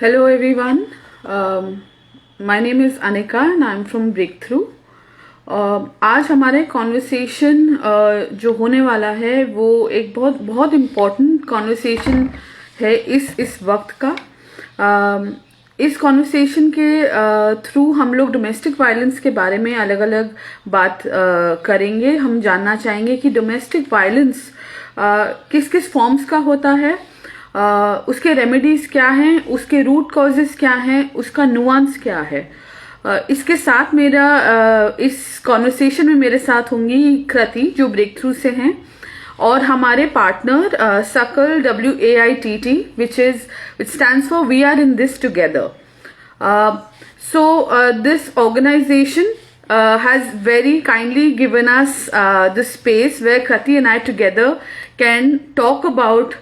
Hello everyone. My name is Anika and I'm from Breakthrough. आज हमारे conversation जो होने वाला है वो एक बहुत बहुत इम्पोर्टेंट कॉन्वर्सेशन है इस वक्त का। इस कॉन्वर्सेशन के थ्रू हम लोग डोमेस्टिक वायलेंस के बारे में अलग अलग बात करेंगे। हम जानना चाहेंगे कि डोमेस्टिक वायलेंस किस किस फॉर्म्स का होता है, उसके रेमेडीज क्या हैं, उसके रूट कॉजेस क्या हैं, उसका नुआंस क्या है। इसके साथ मेरा इस कॉन्वर्सेशन में मेरे साथ होंगी कृति जो ब्रेक थ्रू से हैं, और हमारे पार्टनर सकल WAITT which stands for we are in this together. This organization has very kindly given us the space where Krati and I together can talk about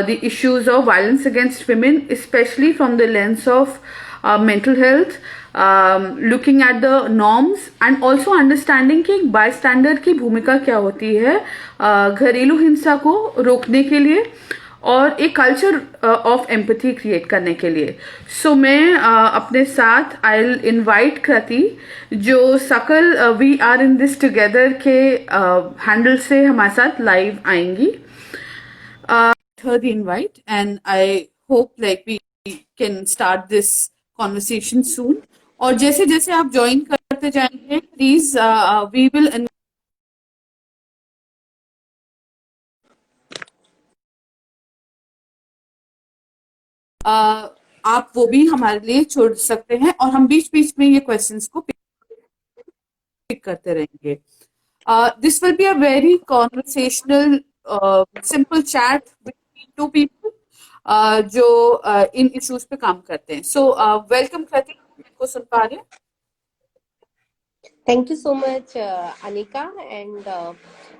the issues of violence against women, especially from the lens of mental health, looking at the norms and also understanding कि bystander की भूमिका क्या होती है घरेलू हिंसा को रोकने के लिए और एक कल्चर ऑफ एम्पैथी क्रिएट करने के लिए. सो मैं अपने साथ आई विल इनवाइट कृति जो सकल we are in this together के हैंडल से हमारे साथ लाइव आएंगी. Her the invite and I hope like we can start this conversation soon. और जैसे जैसे आप ज्वाइन करते जाएंगे प्लीज वी विल आप वो भी हमारे लिए छोड़ सकते हैं और हम बीच बीच में ये क्वेश्चंस को पिक करते रहेंगे. This will be a very conversational, simple chat between two people जो इन इश्यूज पे काम करते हैं. सो वेलकम कृति, को सुन पा रहे हैं? Thank you so much, Anika, and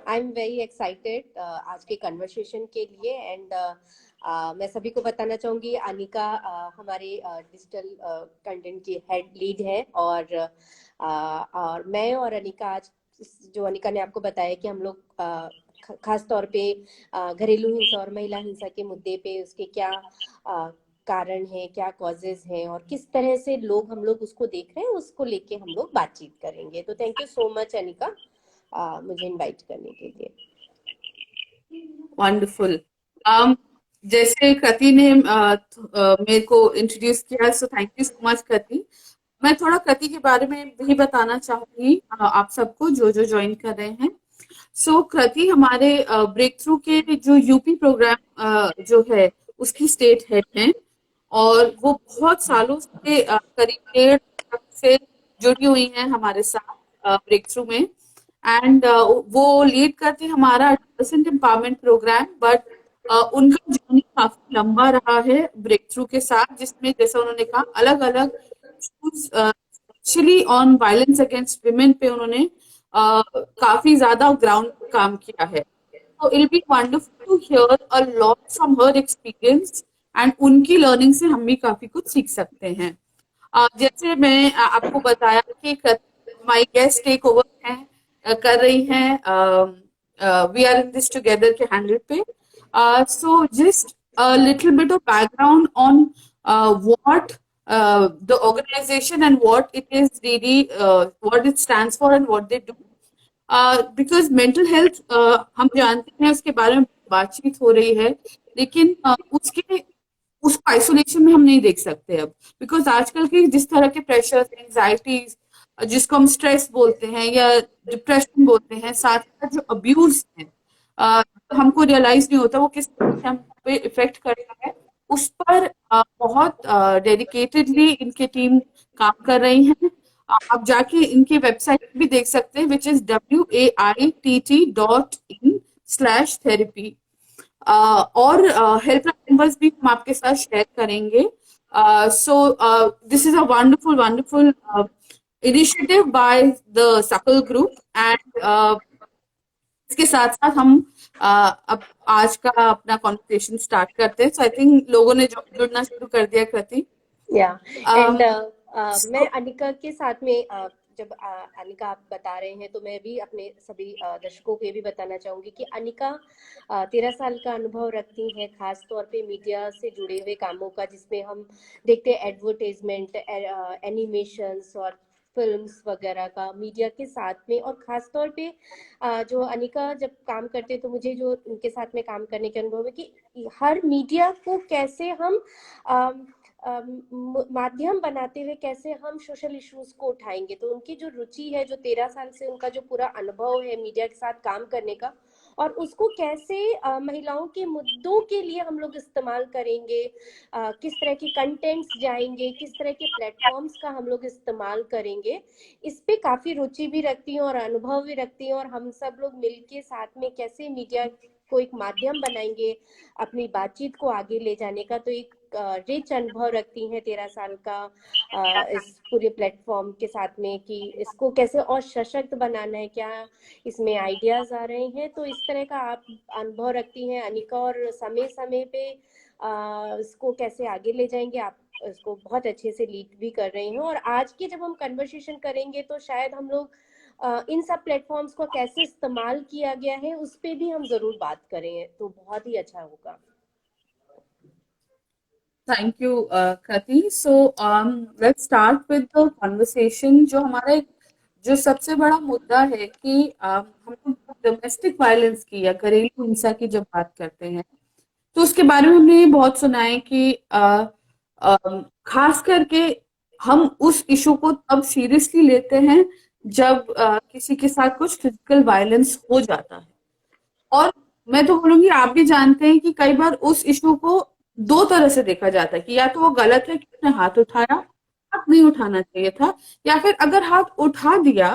I'm very excited आज के conversation के लिए. And मैं सभी को बताना चाहूँगी अनिका हमारे डिजिटल कंटेंट की हेड लीड है, और मैं और अनिका आज जो अनिका ने आपको बताया कि हम लोग खास तौर पे घरेलू हिंसा और महिला हिंसा के मुद्दे पे उसके क्या कारण है, क्या कॉजेज हैं और किस तरह से हम लोग उसको देख रहे हैं, उसको लेके हम लोग बातचीत करेंगे. तो thank you so much Anika मुझे इनवाइट करने के लिए. वंडरफुल. जैसे कृति ने मेरे को इंट्रोड्यूस किया, so thank you so much Kriti. मैं थोड़ा कृति के बारे में भी बताना चाहूंगी आप सबको जो जो ज्वाइन कर रहे हैं. सो कृति हमारे ब्रेक थ्रू के जो यूपी प्रोग्राम जो है उसकी स्टेट हेड हैं और वो बहुत सालों से करीब 1.5 से जुड़ी हुई हैं हमारे साथ ब्रेक थ्रू में. एंड वो लीड करती हमारा एडोलेसेंट एम्पावरमेंट प्रोग्राम. बट उनका जर्नी काफी लंबा रहा है ब्रेक थ्रू के साथ, जिसमें जैसा उन्होंने कहा अलग अलग specially on violence against women पे उन्होंने काफी ज्यादा ग्राउंड काम किया है. तो it be wonderful to hear a lot from her experience and उनकी लर्निंग से हम भी काफी कुछ सीख सकते हैं. जैसे मैं आपको बताया कि माय गेस्ट टेक ओवर हैं कर रही हैं we are in this together के हैंडल पे. So just a little bit of background on what the organization and what it is really what it stands for and what they do. Because mental health हम जानते हैं उसके बारे में बातचीत हो रही है, लेकिन उसको आइसोलेशन में हम नहीं देख सकते अब. बिकॉज आजकल के जिस तरह के प्रेशर, एंजाइटीज जिसको हम स्ट्रेस बोलते हैं या डिप्रेशन बोलते हैं, साथ साथ जो अब्यूज है हमको रियलाइज नहीं होता वो किस तरह से हम पे इफेक्ट कर रहा है. उस पर बहुत डेडिकेटेडली इनकी टीम काम कर रही है. आप जाके इनकी वेबसाइट भी देख सकते हैं विच इज WAITT.in/therapy. और हेल्पलाइन नंबर्स भी हम आपके साथ शेयर करेंगे. So this is a wonderful initiative by the सकल ग्रुप. एंड इसके साथ साथ हम अब आज का अपना कॉन्वर्सेशन स्टार्ट करते हैं. सो आई थिंक लोगों ने जुड़ना शुरू कर दिया कृति. एंड मैं अनिका के साथ में जब अनिका आप बता रहे हैं तो मैं भी अपने सभी दर्शकों को ये भी बताना चाहूंगी कि अनिका 13 साल का अनुभव रखती हैं, खास तौर पे मीडिया से जुड़े हुए कामों का, जिसमें हम देखते हैं एडवर्टाइजमेंट, एनिमेशंस और फिल्म्स वगैरह का मीडिया के साथ में। और खास तौर पे जो अनिका जब काम करते हैं तो मुझे जो उनके साथ में काम करने के अनुभव है कि हर मीडिया को कैसे हम माध्यम बनाते हुए कैसे हम सोशल इश्यूज को उठाएंगे। तो उनकी जो रुचि है, जो 13 साल से उनका जो पूरा अनुभव है मीडिया के साथ काम करने का, और उसको कैसे महिलाओं के मुद्दों के लिए हम लोग इस्तेमाल करेंगे, किस तरह की कंटेंट्स जाएंगे, किस तरह के प्लेटफॉर्म्स का हम लोग इस्तेमाल करेंगे, इस पे काफी रुचि भी रखती हैं और अनुभव भी रखती हैं। और हम सब लोग मिलके साथ में कैसे मीडिया को एक माध्यम बनाएंगे अपनी बातचीत को आगे ले जाने का, तो एक रिच अनुभव रखती हैं 13 साल का इस पूरे प्लेटफॉर्म के साथ में, कि इसको कैसे और सशक्त बनाना है, क्या इसमें आइडियाज आ रहे हैं। तो इस तरह का आप अनुभव रखती हैं अनिका, और समय समय पे इसको कैसे आगे ले जाएंगे आप इसको बहुत अच्छे से लीड भी कर रहे हैं। और आज के जब हम कन्वर्सेशन करेंगे तो शायद हम लोग इन सब प्लेटफॉर्म्स को कैसे इस्तेमाल किया गया है उस पे भी हम जरूर बात करें, तो बहुत ही अच्छा होगा। Thank you Kriti. So let's start with the conversation. जो हमारा जो सबसे बड़ा मुद्दा है कि हम लोग डोमेस्टिक वायलेंस की या घरेलू हिंसा की जब बात करते हैं तो उसके बारे में हमने ये बहुत सुना है कि खास करके हम उस इशू को तब सीरियसली लेते हैं जब किसी के साथ कुछ फिजिकल वायलेंस हो जाता है। और मैं तो बोलूंगी आप भी जानते हैं कि कई बार उस इशू को दो तरह से देखा जाता है कि या तो वो गलत है कि उसने हाथ उठाया, हाथ नहीं उठाना चाहिए था, या फिर अगर हाथ उठा दिया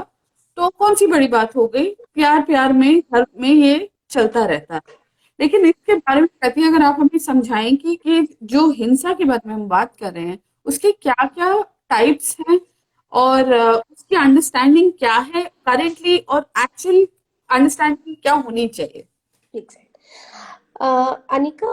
तो कौन सी बड़ी बात हो गई, प्यार प्यार में घर में ये चलता रहता है। लेकिन इसके बारे में कहती है, अगर आप हमें समझाएं कि जो हिंसा के बारे में हम बात कर रहे हैं उसके क्या क्या टाइप्स हैं और उसकी अंडरस्टैंडिंग क्या है करेंटली और एक्चुअल अंडरस्टैंडिंग क्या होनी चाहिए। अनिका,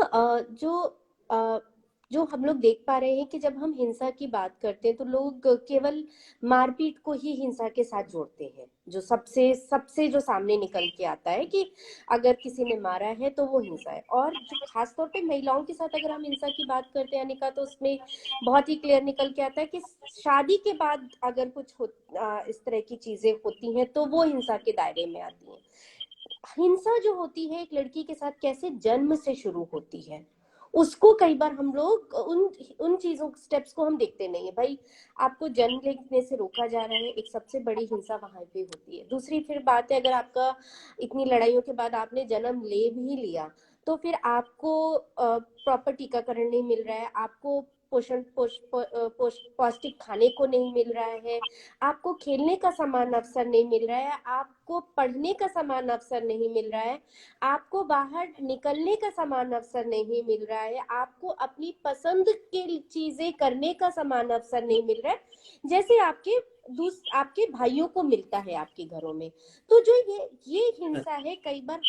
जो हम लोग देख पा रहे हैं कि जब हम हिंसा की बात करते हैं तो लोग केवल मारपीट को ही हिंसा के साथ जोड़ते हैं, जो सबसे सबसे जो सामने निकल के आता है कि अगर किसी ने मारा है तो वो हिंसा है। और जो खास तौर पे महिलाओं के साथ अगर हम हिंसा की बात करते हैं अनिका, तो उसमें बहुत ही क्लियर निकल के आता है कि शादी के बाद अगर इस तरह की चीजें होती हैं तो वो हिंसा के दायरे में आती हैं। हिंसा जो होती है एक लड़की के साथ कैसे जन्म से शुरू होती है, उसको कई बार हम लोग उन उन चीजों स्टेप्स को हम देखते नहीं है। भाई, आपको जन्म लेने से रोका जा रहा है, एक सबसे बड़ी हिंसा वहां पे होती है। दूसरी फिर बात है, अगर आपका इतनी लड़ाइयों के बाद आपने जन्म ले भी लिया तो फिर आपको प्रॉपर टीकाकरण नहीं मिल रहा है, आपको पौष्टिक खाने को नहीं मिल रहा है, आपको खेलने का समान अवसर नहीं मिल रहा है, आपको पढ़ने का समान अवसर नहीं मिल रहा है, आपको बाहर निकलने का समान अवसर नहीं मिल रहा है, आपको अपनी पसंद की चीजें करने का समान अवसर नहीं मिल रहा है, जैसे आपके भाइयों को मिलता है आपके घरों में। तो जो ये हिंसा है, कई बार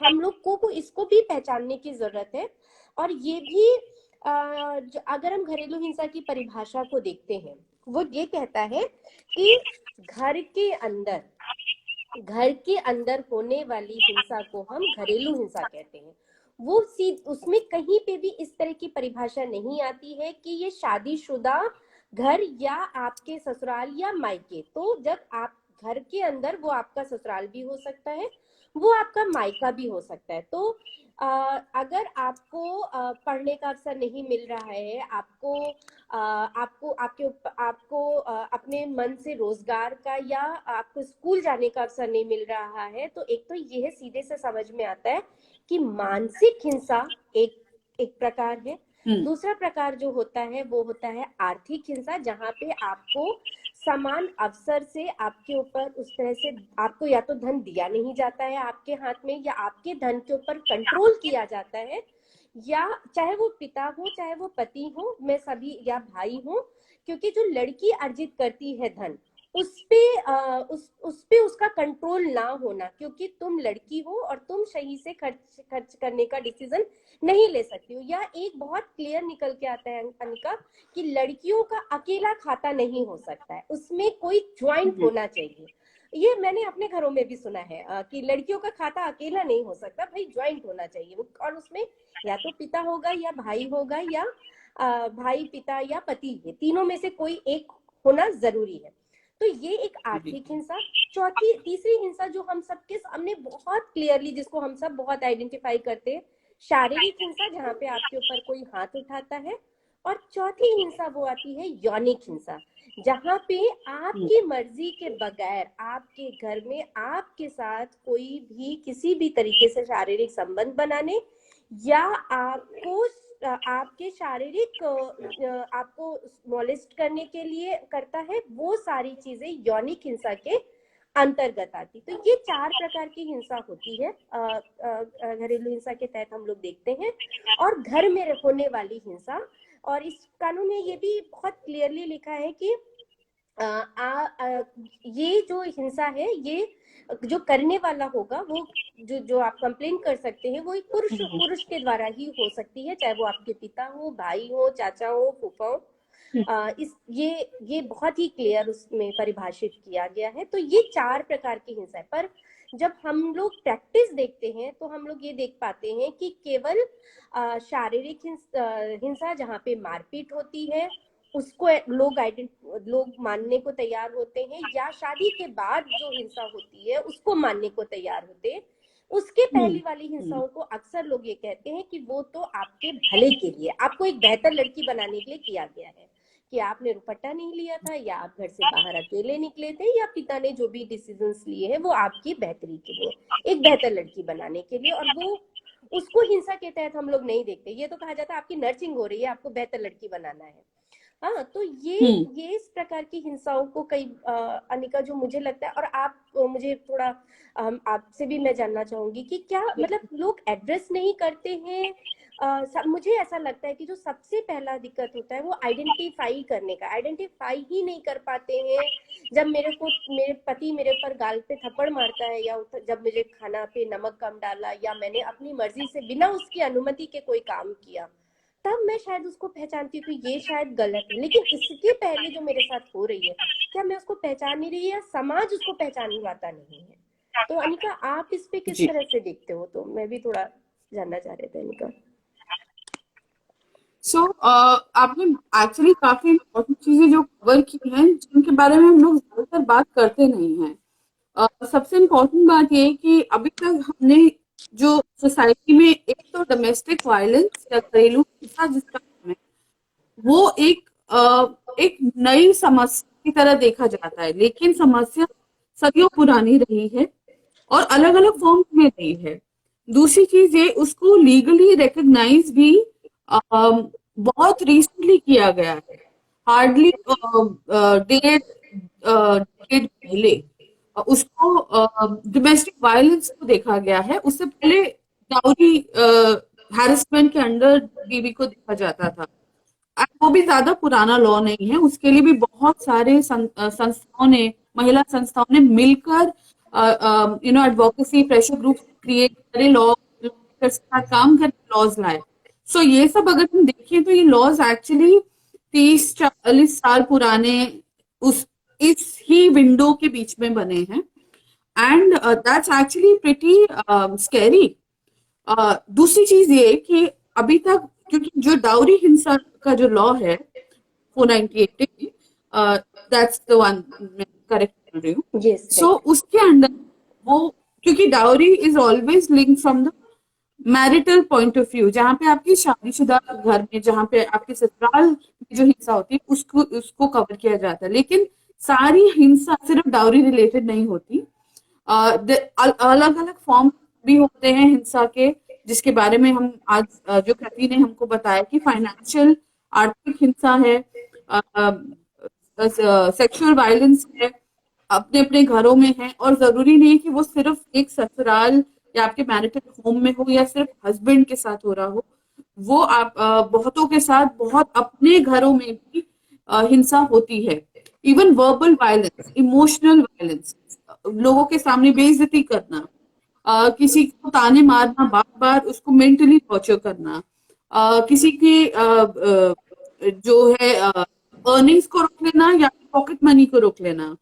हम लोग को इसको भी पहचानने की जरूरत है। और ये भी अगर हम घरेलू हिंसा की परिभाषा को देखते हैं, वो ये कहता है कि घर के अंदर होने वाली हिंसा को हम घरेलू हिंसा कहते हैं। उसमें कहीं पे भी इस तरह की परिभाषा नहीं आती है कि ये शादीशुदा घर या आपके ससुराल या मायके। तो जब आप घर के अंदर, वो आपका ससुराल भी हो सकता है, वो आपका मायका भी हो सकता है। तो अगर आपको पढ़ने का अवसर नहीं मिल रहा है, आपको अपने मन से रोजगार का या आपको स्कूल जाने का अवसर नहीं मिल रहा है, तो एक तो यह सीधे से समझ में आता है कि मानसिक हिंसा एक एक प्रकार है। दूसरा प्रकार जो होता है वो होता है आर्थिक हिंसा, जहां पे आपको समान अवसर से आपके ऊपर उस तरह से आपको या तो धन दिया नहीं जाता है आपके हाथ में, या आपके धन के ऊपर कंट्रोल किया जाता है, या चाहे वो पिता हो चाहे वो पति हो, मैं सभी, या भाई हो, क्योंकि जो लड़की अर्जित करती है धन, उस पे उस पे उसका कंट्रोल ना होना, क्योंकि तुम लड़की हो और तुम सही से खर्च करने का डिसीजन नहीं ले सकती हो। या एक बहुत क्लियर निकल के आता है अनिका, कि लड़कियों का अकेला खाता नहीं हो सकता है, उसमें कोई ज्वाइंट होना चाहिए। ये मैंने अपने घरों में भी सुना है कि लड़कियों का खाता अकेला नहीं हो सकता भाई, ज्वाइंट होना चाहिए। और उसमें या तो पिता होगा या भाई होगा, या भाई पिता या पति, ये तीनों में से कोई एक होना जरूरी है। तो ये एक आर्थिक हिंसा। चौथी तीसरी हिंसा जो हम सबके सामने बहुत क्लियरली, जिसको हम सब बहुत आइडेंटिफाई करते हैं, शारीरिक हिंसा, जहाँ पे आपके ऊपर कोई हाथ उठाता है। और चौथी हिंसा वो आती है यौनिक हिंसा, जहाँ पे आपकी मर्जी के बगैर आपके घर में आपके साथ कोई भी किसी भी तरीके से शारीरिक संबंध बनाने या आपको आपके शारीरिक आपको मॉलेस्ट करने के लिए करता है, वो सारी चीजें यौनिक हिंसा के अंतर्गत आती। तो ये 4 प्रकार की हिंसा होती है घरेलू हिंसा के तहत हम लोग देखते हैं। और घर में होने वाली हिंसा, और इस कानून में ये भी बहुत क्लियरली लिखा है कि ये जो हिंसा है, ये जो करने वाला होगा, वो जो आप कंप्लेन कर सकते हैं, वो एक पुरुष के द्वारा ही हो सकती है, चाहे वो आपके पिता हो, भाई हो, चाचा हो, फूफा हो। ये बहुत ही क्लियर उसमें परिभाषित किया गया है। तो ये 4 प्रकार की हिंसा है। पर जब हम लोग प्रैक्टिस देखते हैं तो हम लोग ये देख पाते हैं कि केवल शारीरिक हिंसा, जहाँ पे मारपीट होती है, उसको लोग मानने को तैयार होते हैं, या शादी के बाद जो हिंसा होती है उसको मानने को तैयार होते हैं। उसके पहली वाली हिंसाओं को अक्सर लोग ये कहते हैं कि वो तो आपके भले के लिए, आपको एक बेहतर लड़की बनाने के लिए किया गया है, कि आपने रुपट्टा नहीं लिया था, या आप घर से बाहर अकेले निकले थे, या पिता ने जो भी डिसीजंस लिए हैं वो आपकी बेहतरी के लिए, एक बेहतर लड़की बनाने के लिए। और वो उसको हिंसा के तहत हम लोग नहीं देखते। ये तो कहा जाता है आपकी नर्सिंग हो रही है, आपको बेहतर लड़की बनाना है। हाँ, तो ये इस प्रकार की हिंसाओं को कई अनिका, जो मुझे लगता है, और आप मुझे थोड़ा आपसे भी मैं जानना चाहूंगी कि क्या मतलब लोग एड्रेस नहीं करते हैं। मुझे ऐसा लगता है कि जो सबसे पहला दिक्कत होता है वो आइडेंटिफाई करने का, आइडेंटिफाई ही नहीं कर पाते हैं। जब मेरे पति मेरे ऊपर गाल पे थप्पड़ मारता है, या जब मुझे खाना पे नमक कम डाला, या मैंने अपनी मर्जी से बिना उसकी अनुमति के कोई काम किया, तब मैं शायद उसको पहचानती हूँ कि ये शायद गलत है। लेकिन इसके पहले जो मेरे साथ हो रही है, क्या मैं उसको पहचान नहीं रही, या समाज उसको पहचान पाता नहीं है? तो अनिका, आप इस पे किस तरह से देखते हो? तो मैं भी थोड़ा जानना चाह रहे थे अनिका। आपने एक्चुअली काफी इम्पोर्टेंट चीजें जो कवर की हैं, जिनके बारे में हम लोग ज्यादातर बात करते नहीं हैं। सबसे इम्पोर्टेंट बात ये है कि अभी तक हमने जो सोसाइटी में एक तो डोमेस्टिक वायलेंस या घरेलू हिंसा जिसका नाम है, वो एक नई समस्या की तरह देखा जाता है, लेकिन समस्या सदियों पुरानी रही है और अलग अलग फॉर्म में रही है। दूसरी चीज ये, उसको लीगली रिकग्नाइज भी बहुत रिसेंटली किया गया है, हार्डली डेढ़ डेढ़ पहले उसको डोमेस्टिक वायलेंस को देखा गया है। उससे पहले डाउरी हैरेसमेंट के अंडर बीवी को देखा जाता था। वो भी ज्यादा पुराना लॉ नहीं है, उसके लिए भी बहुत सारे संस्थाओं ने, महिला संस्थाओं ने मिलकर एडवोकेसी प्रेशर ग्रुप क्रिएट करे, लॉ के साथ काम करके लॉज लाए। सो ये सब अगर हम देखें तो ये लॉज एक्चुअली 30-40 साल पुराने इस ही विंडो के बीच में बने हैं, and that's actually pretty scary. दूसरी चीज ये कि अभी तक, क्योंकि जो डाउरी हिंसा का जो लॉ है 498, दैट्स द वन मैं करेक्ट कर रही हूँ। सो उसके अंदर वो, क्योंकि dowry is always link from the marital point of view, जहाँ पे आपकी शादीशुदा घर में, जहाँ पे आपके ससुराल में जो हिंसा होती है उसको कवर किया जाता है। लेकिन सारी हिंसा सिर्फ डाउरी रिलेटेड नहीं होती, अलग अलग फॉर्म भी होते हैं हिंसा के, जिसके बारे में हम आज जो कृति ने हमको बताया कि फाइनेंशियल, आर्थिक हिंसा है, सेक्सुअल वायलेंस है, अपने अपने घरों में है। और जरूरी नहीं कि वो सिर्फ एक ससुराल या आपके मैरिटल होम में हो, या सिर्फ हस्बैंड के साथ हो रहा हो। वो आप बहुतों के साथ बहुत अपने घरों में भी हिंसा होती है। Even verbal violence, emotional violence, लोगों के सामने बेइज्जती करना, किसी को ताने मारना, बार बार उसको मेंटली टॉर्चर करना, किसी की जो है अर्निंग्स को रोक लेना या पॉकेट मनी को रोक लेना,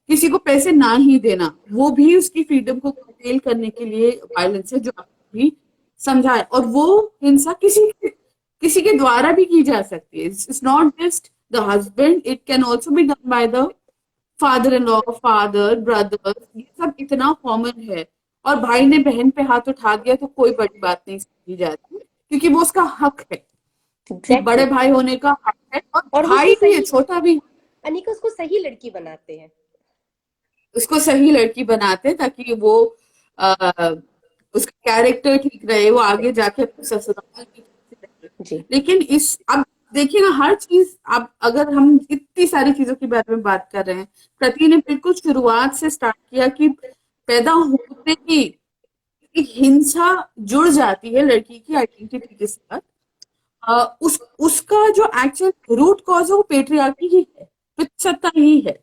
किसी को पैसे ना ही देना, वो भी उसकी फ्रीडम को curtail करने के लिए वायलेंस है, जो आपने भी समझा है। और वो हिंसा किसी के द्वारा भी की जा सकती है। It's not just the husband, it can also be done by the father in law, father, brother, ये सब इतना कॉमन है। और भाई ने बहन पे हाथ उठा दिया तो कोई बड़ी बात नहीं समझी जाती, क्योंकि वो उसका हक है कि बड़े एग्जैक्टली। भाई होने का हक है, और और वो उसको भाई भी है, सही, छोटा भी है। अनिका उसको सही लड़की बनाते हैं। उसको सही लड़की बनाते हैं ताकि वो आ, उसका कैरेक्टर ठीक रहे, वो आगे जाके अपने ससुराल में ठीक से रहे। जी। लेकिन इस अब देखिए ना, हर चीज, अब अगर हम इतनी सारी चीजों के बारे में बात कर रहे हैं, प्रति ने बिल्कुल शुरुआत से स्टार्ट किया कि पैदा होते ही एक हिंसा जुड़ जाती है लड़की की आइडेंटिटी के साथ। उसका जो एक्चुअल रूट कॉज है वो पेट्रियार्की ही है, पितृसत्ता ही है।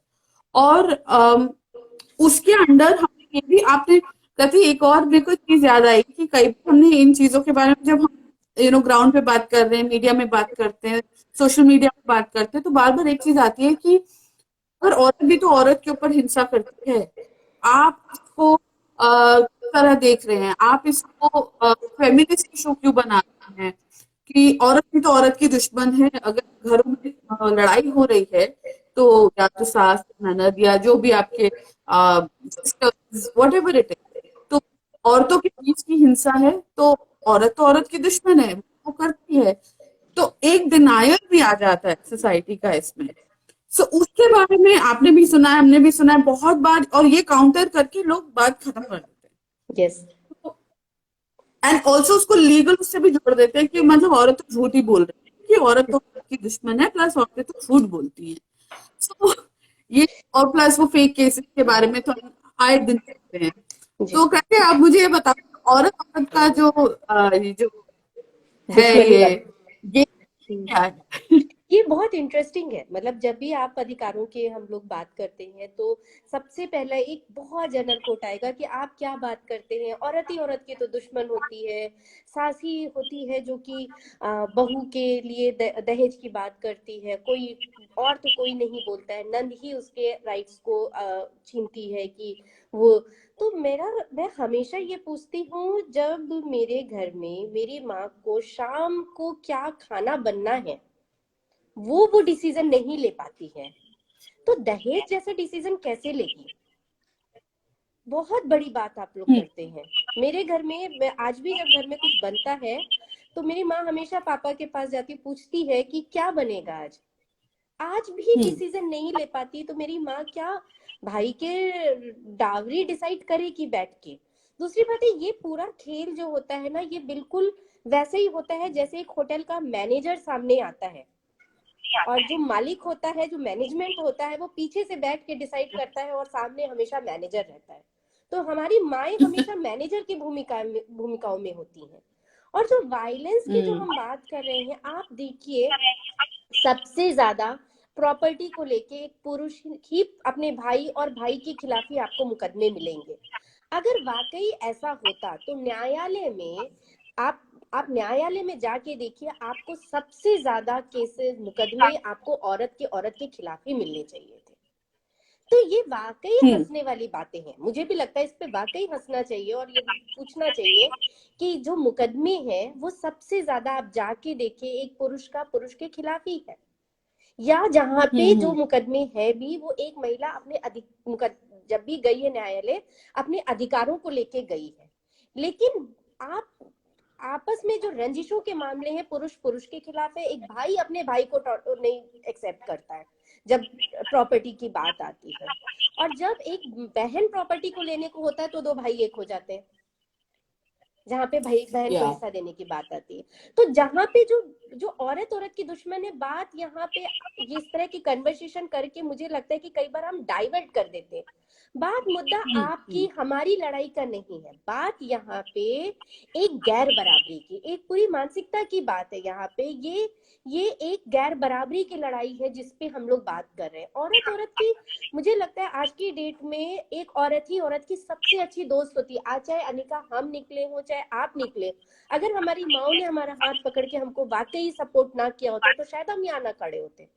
और उसके अंडर हमने ये भी, आपने कभी, एक और मेरे को चीज याद आई कि कई बार हमने इन चीजों के बारे में, जब हम ग्राउंड पे बात कर रहे हैं, मीडिया में बात करते हैं, सोशल मीडिया पे बात करते हैं, तो बार बार एक चीज आती है कि अगर औरत भी तो औरत के ऊपर हिंसा करती है, आप इसको किस तरह देख रहे हैं, आप इसको फेमिनिस्ट इशू क्यों बना रहे हैं, कि औरत भी तो औरत की दुश्मन है। अगर घरों में लड़ाई हो रही है, तो या तो सास, ननद, या जो भी आपके sisters, what ever it is, तो औरतों के बीच की हिंसा है, तो औरत की दुश्मन है, वो करती है। तो एक डिनायल भी आ जाता है सोसाइटी का इसमें। सो उसके बारे में आपने भी सुना है, हमने भी सुना है बहुत बार, और ये काउंटर करके लोग बात खत्म कर देते यस। हैं। एंड ऑल्सो उसको लीगल उससे भी जोड़ देते हैं कि मतलब औरत तो झूठ ही बोल रही है, कि औरत तो औरत की दुश्मन है, प्लस औरतें तो झूठ बोलती हैं। सो ये, और प्लस वो फेक केसेस के बारे में तो हम आए दिन देखते हैं। जी। तो कहते हैं, आप मुझे ये बताओ, औरत औरत का जो ये जो है, दुश्मनी वाला। ये क्या है? ये बहुत इंटरेस्टिंग है। मतलब जब भी आप अधिकारों के हम लोग बात करते हैं तो सबसे पहला एक बहुत जनरल कोट आएगा कि आप क्या बात करते हैं, औरत ही औरत की तो दुश्मन होती है, सास ही होती है जो कि बहू के लिए दहेज की बात करती है, कोई और तो कोई नहीं बोलता है, नंद ही उसके राइट्स को छीनती है कि वो। तो मैं हमेशा ये पूछती हूँ, जब मेरे घर में मेरी माँ को शाम को क्या खाना बनना है वो डिसीजन नहीं ले पाती है, तो दहेज जैसा डिसीजन कैसे लेगी? बहुत बड़ी बात आप लोग हम्म, करते हैं। मेरे घर में, मैं आज भी जब घर में कुछ बनता है तो मेरी माँ हमेशा पापा के पास जाती पूछती है कि क्या बनेगा आज। आज भी हम्म, डिसीजन नहीं ले पाती, तो मेरी माँ क्या भाई के डावरी डिसाइड करेगी बैठ के? दूसरी बात है, ये पूरा खेल जो होता है ना, ये बिल्कुल वैसे ही होता है जैसे एक होटल का मैनेजर सामने आता है और जो मालिक होता है, जो मैनेजमेंट होता है, वो पीछे से बैठ के डिसाइड करता है और सामने हमेशा मैनेजर रहता है। तो हमारी माएं हमेशा मैनेजर की भूमिकाओं में होती हैं। और जो वायलेंस की जो हम्म, हम बात कर रहे हैं, आप देखिए, सबसे ज्यादा प्रॉपर्टी को लेके एक पुरुष ही अपने भाई और भाई के खिलाफ ही आपको मुकदमे मिलेंगे। अगर वाकई ऐसा होता तो न्यायालय में, आप आप न्यायालय में जाके देखिए, आपको सबसे ज्यादा केसेस, मुकदमे आपको औरत के खिलाफ ही मिलने चाहिए थे। तो ये वाकई हम्म, हंसने वाली बातें हैं, मुझे भी लगता है इस पे वाकई हंसना चाहिए और ये पूछना चाहिए कि जो मुकदमे हैं वो सबसे ज्यादा आप जाके देखिए एक पुरुष का पुरुष के खिलाफ ही है, या जहाँ पे जो हम्म, मुकदमे है भी वो एक महिला अपने जब भी गई है न्यायालय, अपने अधिकारों को लेके गई है। लेकिन आप आपस में जो रंजिशों के मामले हैं, पुरुष पुरुष के खिलाफ है, एक भाई अपने भाई को नहीं एक्सेप्ट करता है जब प्रॉपर्टी की बात आती है, और जब एक बहन प्रॉपर्टी को लेने को होता है तो दो भाई एक हो जाते हैं जहाँ पे भाई बहन को या हिस्सा देने की बात आती है। तो जहाँ पे जो जो औरत औरत की दुश्मन है, बात यहाँ पे ये इस तरह की कन्वर्सेशन करके मुझे लगता है कि कई बार हम डाइवर्ट कर देते हैं। बात मुद्दा आपकी हमारी लड़ाई का नहीं है, बात यहाँ पे एक गैर बराबरी की, एक पूरी मानसिकता की बात है यहाँ पे। ये एक गैर बराबरी की लड़ाई है जिसपे हम लोग बात कर रहे हैं। औरत औरत की, मुझे लगता है आज की डेट में एक औरत ही औरत की सबसे अच्छी दोस्त होती है। आज चाहे अनिका हम निकले हो चाहे आप निकले, अगर हमारी माओ ने हमारा हाथ पकड़ के हमको वाकई सपोर्ट ना किया होता तो शायद हम यहाँ ना खड़े होते।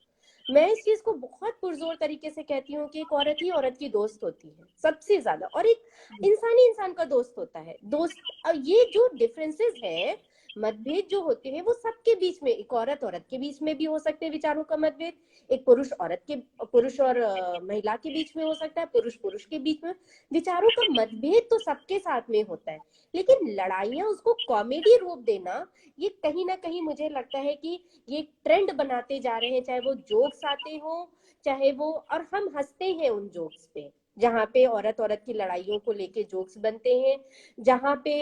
मैं इस चीज को बहुत पुरजोर तरीके से कहती हूँ कि एक औरत ही औरत की दोस्त होती है सबसे ज्यादा, और एक इंसान ही इंसान का दोस्त होता है। दोस्त, ये जो डिफरेंसेस है, मतभेद जो होते हैं वो सबके बीच में, एक औरत औरत के बीच में भी हो सकते हैं विचारों का मतभेद, एक पुरुष औरत के, पुरुष और महिला के बीच में हो सकता है, पुरुष पुरुष के बीच में विचारों का मतभेद तो सबके साथ में होता है। लेकिन लड़ाइयां, उसको कॉमेडी रूप देना, ये कहीं ना कहीं मुझे लगता है कि ये ट्रेंड बनाते जा रहे हैं। चाहे वो जोक्स आते हो, चाहे वो, और हम हंसते हैं उन जोक्स पे, जहाँ पे औरत औरत की लड़ाइयों को लेके जोक्स बनते हैं, जहाँ पे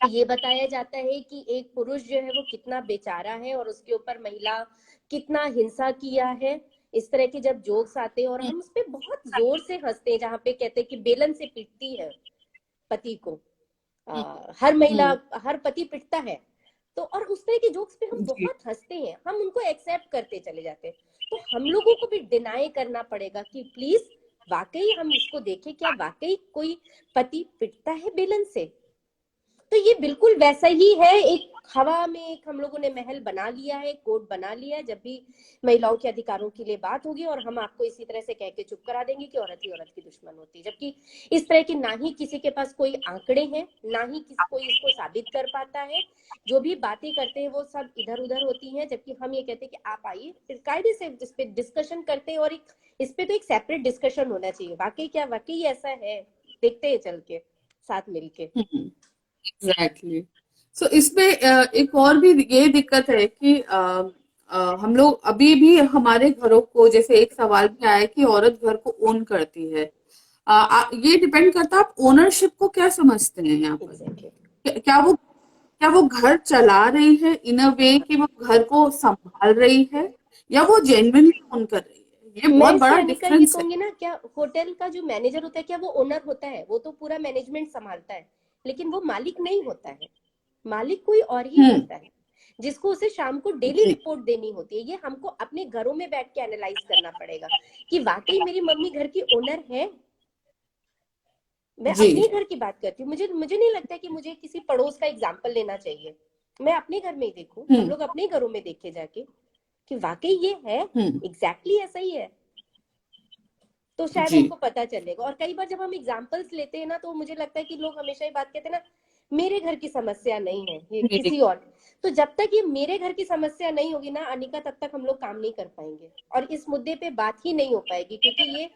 ये बताया जाता है कि एक पुरुष जो है वो कितना बेचारा है और उसके ऊपर महिला कितना हिंसा किया है। इस तरह के जब जोक्स आते हैं और हम उस पे बहुत जोर से हंसते हैं, जहाँ पे कहते हैं कि बेलन से पीटती है पति को, हर महिला, हर पति पिटता है, तो और उस तरह के जोक्स पे हम बहुत हंसते हैं, हम उनको एक्सेप्ट करते चले जाते हैं। तो हम लोगों को भी डिनाई करना पड़ेगा कि प्लीज वाकई हम इसको देखें, क्या वाकई कोई पति पिटता है बेलन से? तो ये बिल्कुल वैसा ही है, एक हवा में एक हम लोगों ने महल बना लिया है, कोर्ट बना लिया है, जब भी महिलाओं के अधिकारों के लिए बात होगी और हम आपको इसी तरह से कह के चुप करा देंगे कि औरत ही औरत की दुश्मन होती है, जबकि इस तरह की ना ही किसी के पास कोई आंकड़े हैं, ना ही किसी कोई इसको साबित कर पाता है। जो भी बातें करते हैं वो सब इधर उधर होती हैं, जबकि हम ये कहते हैं कि आप आइए फिर कायदे से इस पे डिस्कशन करते हैं, और एक इस पे तो एक सेपरेट डिस्कशन होना चाहिए, वाकई क्या वाकई ऐसा है, देखते हैं चल के साथ मिलके। एग्जैक्टली। सो इसमें एक और भी ये दिक्कत है कि हम लोग अभी भी हमारे घरों को, जैसे एक सवाल भी आया है कि औरत घर को ओन करती है। ये डिपेंड करता है आप ओनरशिप को क्या समझते हैं यहाँ पर। Exactly. क्या वो घर चला रही है इन अ वे कि वो घर को संभाल रही है, या वो जेन्युइनली ओन कर रही है? ये मैं बहुत इससे बड़ा अनिका ये डिफरेंस है। कहूंगी ना, क्या होटल का जो मैनेजर होता है क्या वो ओनर होता है? वो तो पूरा मैनेजमेंट संभालता है, लेकिन वो मालिक नहीं होता है। मालिक कोई और ही होता है, जिसको उसे शाम को डेली जी रिपोर्ट देनी होती है। ये हमको अपने घरों में बैठ के एनालाइज करना पड़ेगा कि वाकई मेरी मम्मी घर की ओनर है। मैं जी अपने घर की बात करती हूँ, मुझे नहीं लगता कि मुझे किसी पड़ोस का एग्जाम्पल लेना चाहिए। मैं अपने घर में ही देखूं, हम लोग अपने घरों में देखे जाके कि वाकई ये है, एग्जैक्टली ऐसा ही है, तो शायद जी हमको पता चलेगा। और कई बार जब हम एग्जाम्पल्स लेते हैं ना, तो मुझे लगता है कि लोग हमेशा ये बात कहते हैं ना, मेरे घर की समस्या नहीं है, ये मेरे किसी और। तो जब तक ये मेरे घर की समस्या नहीं होगी ना अनिका, तब तक हम लोग काम नहीं कर पाएंगे और इस मुद्दे पे बात ही नहीं हो पाएगी, क्योंकि ये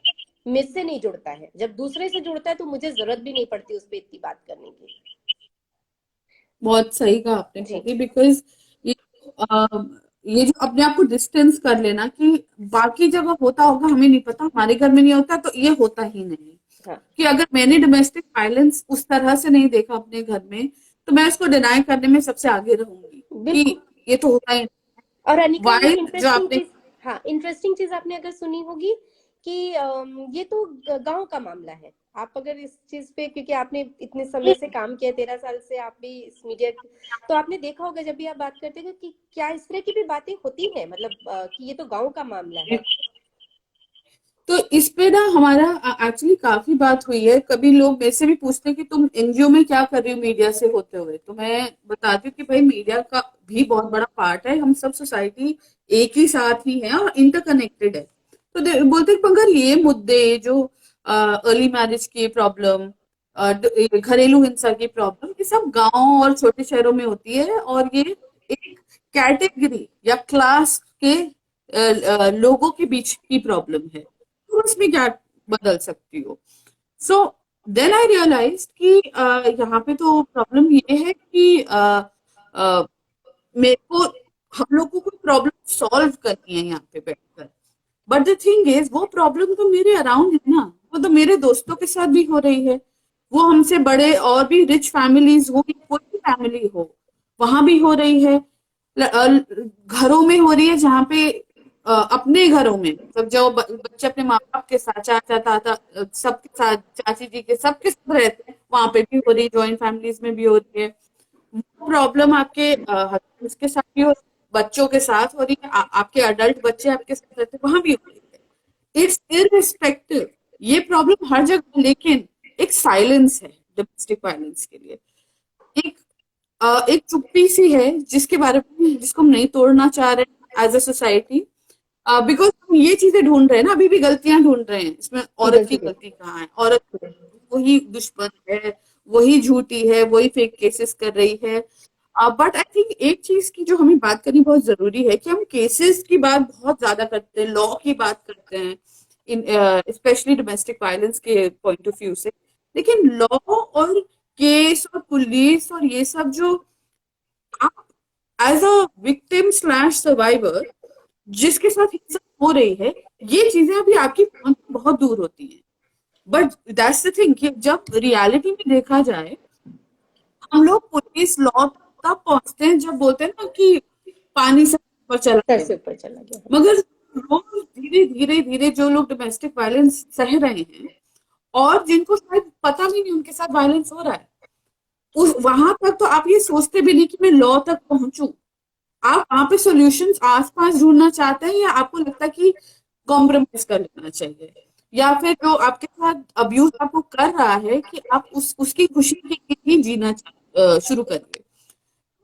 मुझसे नहीं जुड़ता है। जब दूसरे से जुड़ता है तो मुझे जरूरत भी नहीं पड़ती उस पर इतनी बात करने की। बहुत सही कहा आपने जी दीदी, बिकॉज ये अ, ये जो अपने आप को डिस्टेंस कर लेना कि बाकी जगह होता होगा हमें नहीं पता, हमारे घर में नहीं होता तो ये होता ही नहीं। हाँ, कि अगर मैंने डोमेस्टिक वायलेंस उस तरह से नहीं देखा अपने घर में, तो मैं उसको डिनाई करने में सबसे आगे रहूंगी बिल्कुल। कि ये तो होता ही। और अनिका ये वाइफ जो इंटरेस्टिंग आपने, चीज, हाँ इंटरेस्टिंग चीज आपने अगर सुनी होगी कि ये तो गांव का मामला है। आप अगर इस चीज पे, क्योंकि आपने इतने समय से काम किया, 13 साल से आप भी इस मीडिया, तो आपने देखा होगा जब भी आप बात करते हैं कि क्या इस तरह की भी बातें होती हैं, मतलब कि ये तो गांव का मामला है। तो इस पे ना हमारा एक्चुअली काफी बात हुई है। कभी लोग मेरे से भी पूछते हैं कि तुम एनजीओ में क्या कर रही हो मीडिया से होते हुए, तो मैं बताती हूँ कि भाई मीडिया का भी बहुत बड़ा पार्ट है, हम सब सोसाइटी एक ही साथ ही है और इंटरकनेक्टेड है। तो बोलते हैं कि अगर ये मुद्दे जो अर्ली मैरिज की प्रॉब्लम, घरेलू हिंसा की प्रॉब्लम, ये सब गांव और छोटे शहरों में होती है, और ये एक कैटेगरी या क्लास के लोगों के बीच की प्रॉब्लम है, तो उसमें क्या बदल सकती हो? सो देन आई रियलाइज कि यहाँ पे तो प्रॉब्लम ये है कि अ, मेरे को, हम लोग को कोई प्रॉब्लम सॉल्व करनी है यहाँ पे बैठकर। बट द थिंग इज, वो प्रॉब्लम तो मेरे अराउंड है ना, वो तो मेरे दोस्तों के साथ भी हो रही है, वो हमसे बड़े और भी रिच फैमिलीज हो या कोई भी फैमिली हो, वहां भी हो रही है। घरों में हो रही है जहाँ पे अपने घरों में मतलब जो बच्चे अपने माँ बाप के साथ, चाचा ताता सबके साथ, चाची जी के सबके साथ रहते हैं, वहां पे भी हो रही है, जॉइंट फैमिलीज में भी हो रही है। वो प्रॉब्लम आपके हस्बैंड के साथ भी हो, बच्चों के साथ हो रही है, आपके अडल्ट बच्चे आपके साथ रहते हैं वहां भी हो रही है। इट्स इररिस्पेक्टिव, ये प्रॉब्लम हर जगह, लेकिन एक साइलेंस है डोमेस्टिक वायलेंस के लिए। एक एक चुप्पी सी है जिसके बारे में, जिसको हम नहीं तोड़ना चाह रहे एज अ सोसाइटी, बिकॉज हम ये चीजें ढूंढ रहे हैं ना, अभी भी गलतियां ढूंढ रहे हैं इसमें, की औरत की गलती गलती कहाँ है, औरत वही दुश्मन है, वही झूठी है, वही फेक केसेस कर रही है। बट आई थिंक एक चीज की जो हमें बात करनी बहुत जरूरी है कि हम केसेस की बात बहुत ज्यादा करते हैं, लॉ की बात करते हैं, इन स्पेशली डोमेस्टिक वायलेंस के पॉइंट ऑफ व्यू से, लेकिन लॉ और केस और पुलिस और ये सब जो आप as a victim slash survivor जिसके साथ हिंसा हो रही है, ये चीजें अभी आपकी पहुंच से बहुत दूर होती हैं। बट दैट्स द थिंग कि जब रियलिटी में देखा जाए, हम लोग पुलिस लॉ तब पहुंचते हैं जब बोलते हैं ना कि पानी से ऊपर चला सर गया। से ऊपर चला गया। मगर रोज धीरे धीरे धीरे जो लोग डोमेस्टिक वायलेंस सह रहे हैं और जिनको शायद पता भी नहीं उनके साथ वायलेंस हो रहा है, उस वहां तक तो आप ये सोचते भी नहीं कि मैं लॉ तक पहुंचूं। आप वहां पे सॉल्यूशंस आसपास ढूंढना चाहते हैं, या आपको लगता है कि कॉम्प्रोमाइज कर लेना चाहिए, या फिर जो आपके साथ अब्यूज आपको कर रहा है कि आप उसकी खुशी के लिए ही जीना शुरू करिए।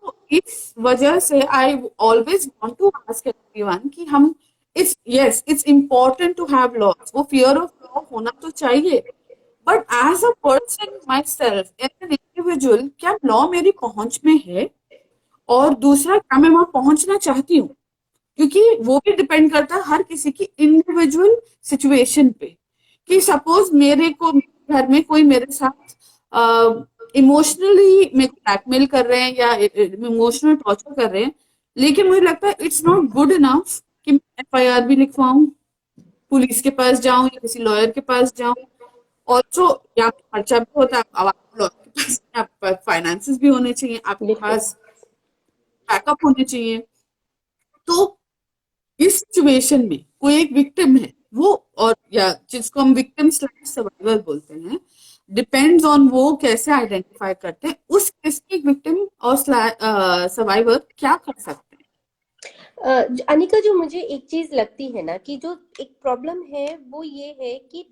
तो इस वजह से I always want to ask everyone कि हम, it's yes it's important to have laws, वो फियर ऑफ लॉ होना तो चाहिए, but as a person myself as an individual, क्या लॉ मेरी पहुंच में है, और दूसरा क्या मैं वहां पहुंचना चाहती हूँ, क्योंकि वो भी डिपेंड करता है हर किसी की इंडिविजुअल सिचुएशन पे। कि सपोज मेरे को घर में कोई मेरे साथ इमोशनली मेरे को ब्लैकमेल कर रहे हैं या इमोशनल टॉर्चर कर रहे हैं, लेकिन मुझे लगता है इट्स नॉट गुड इनफ कि मैं एफआईआर भी लिखवाऊं, पुलिस के पास जाऊं या किसी लॉयर के पास जाऊं। ऑल्सो यहाँ पे खर्चा भी होता है, अब आप लॉयर के पास, आपके फाइनेंसेस भी होने चाहिए, आपके बिल्कुल। पास बैकअप होने चाहिए। तो इस सिचुएशन में कोई एक विक्टिम है वो, और या जिसको हम विक्टिम स्लैश सर्वाइवर बोलते हैं, डिपेंड्स ऑन वो कैसे आइडेंटिफाई करते हैं उस केस की विक्टिम और सर्वाइवर क्या कर सकते हैं। अनिका, जो मुझे एक चीज लगती है ना कि जो एक प्रॉब्लम है वो ये है कि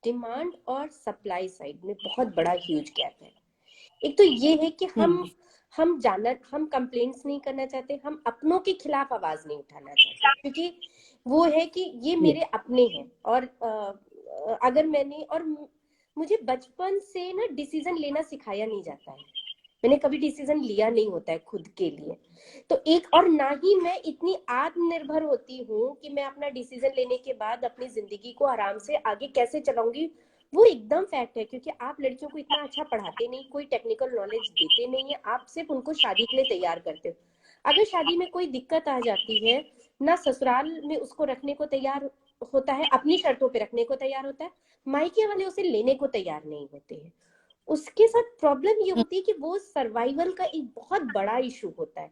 डिमांड और सप्लाई साइड में बहुत बड़ा ह्यूज गैप है। एक तो ये है कि हम्म। हम कंप्लेंट्स नहीं करना चाहते, हम अपनों के खिलाफ आवाज नहीं उठाना चाहते, क्योंकि वो है कि ये ये मेरे अपने हैं। और अगर मैंने और मुझे बचपन से ना डिसीजन लेना सिखाया नहीं जाता है, मैंने कभी डिसीजन लिया नहीं होता है खुद के लिए। तो एक, और ना ही मैं इतनी आत्मनिर्भर होती हूँ कि मैं अपना डिसीजन लेने के बाद अपनी जिंदगी को आराम से आगे कैसे चलाऊंगी, वो एकदम फैक्ट है। क्योंकि आप लड़कियों को इतना अच्छा पढ़ाते नहीं, कोई टेक्निकल नॉलेज देते नहीं है, आप सिर्फ उनको शादी के लिए तैयार करते हो। अगर शादी में कोई दिक्कत आ जाती है ना, ससुराल में उसको रखने को तैयार होता है, अपनी शर्तों पे रखने को तैयार होता है, मायके वाले उसे लेने को तैयार नहीं होते हैं। उसके साथ प्रॉब्लम ये होती है कि वो सर्वाइवल का एक बहुत बड़ा इशू होता है।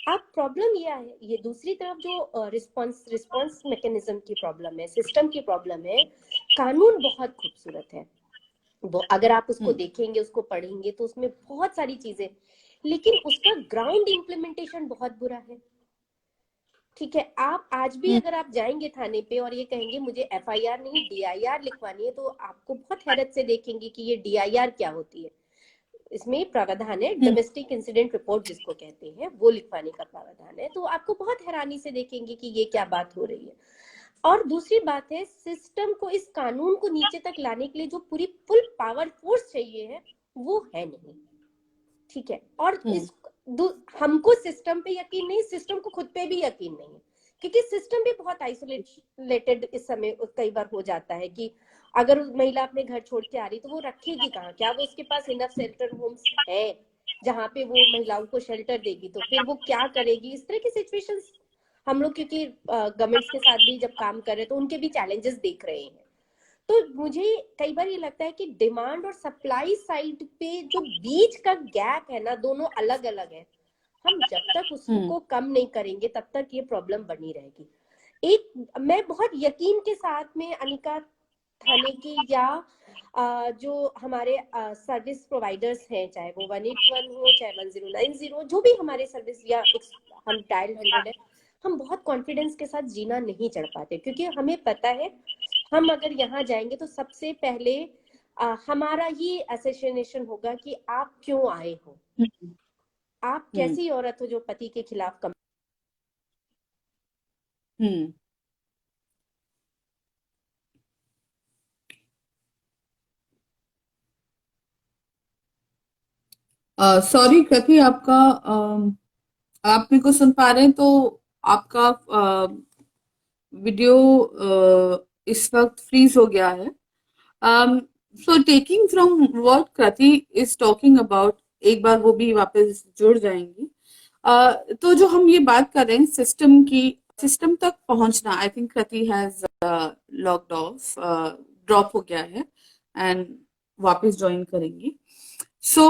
अब प्रॉब्लम ये है, ये दूसरी तरफ जो रिस्पांस रिस्पांस मैकेनिज्म की प्रॉब्लम है, सिस्टम की प्रॉब्लम है। कानून बहुत खूबसूरत है, वो अगर आप उसको हम्म। देखेंगे, उसको पढ़ेंगे तो उसमें बहुत सारी चीजें, लेकिन उसका ग्राउंड इम्प्लीमेंटेशन बहुत बुरा है। ठीक है, आप आज भी हम्म। अगर आप जाएंगे थाने पे और ये कहेंगे मुझे एफआईआर नहीं डीआईआर लिखवानी है, तो आपको बहुत हैरत से देखेंगे कि ये डीआईआर क्या होती है। इसमें प्रावधान है हम्म। डोमेस्टिक इंसिडेंट रिपोर्ट जिसको कहते हैं, वो लिखवाने का प्रावधान है। तो आपको बहुत हैरानी से देखेंगे कि ये क्या बात हो रही है। और दूसरी बात है, सिस्टम को, इस कानून को नीचे तक लाने के लिए जो पूरी फुल पावर फोर्स चाहिए है, वो है नहीं। ठीक है, और हम्म। हमको सिस्टम पे यकीन नहीं, सिस्टम को खुद पे भी यकीन नहीं है, क्योंकि सिस्टम भी बहुत आइसोलेटेड इस समय कई बार हो जाता है कि अगर महिला अपने घर छोड़ के आ रही तो वो रखेगी कहाँ, क्या वो उसके पास इनफ शेल्टर होम्स है जहाँ पे वो महिलाओं को शेल्टर देगी, तो फिर वो क्या करेगी। इस तरह की सिचुएशंस हम लोग, क्योंकि गवर्नमेंट्स के साथ भी जब काम कर रहे हैं तो उनके भी चैलेंजेस देख रहे हैं। तो मुझे कई बार ये लगता है कि डिमांड और सप्लाई साइड पे जो बीच का गैप है ना, दोनों अलग अलग है। हम जब तक उसको कम नहीं करेंगे तब तक ये प्रॉब्लम बनी रहेगी। एक मैं बहुत यकीन के साथ में अनिका थाने की या जो हमारे सर्विस प्रोवाइडर्स हैं, चाहे वो 181 हो चाहे 1090 जो भी हमारे सर्विस या हम डायल 100 है, हम बहुत कॉन्फिडेंस के साथ जीना नहीं चढ़ पाते, क्योंकि हमें पता है हम अगर यहाँ जाएंगे तो सबसे पहले हमारा ही असेसिनेशन होगा कि आप क्यों आए हो, आप कैसी औरत हो जो पति के खिलाफ सॉरी कृति, आपका आप मेरे को सुन पा रहे हैं तो आपका वीडियो इस वक्त फ्रीज हो गया है। So taking from what Kriti is talking about, एक बार वो भी वापस जुड़ जाएंगी। तो जो हम ये बात कर रहे हैं सिस्टम की, सिस्टम तक पहुंचना, I think Kriti has logged of, drop हो गया है एंड वापस ज्वाइन करेंगी। सो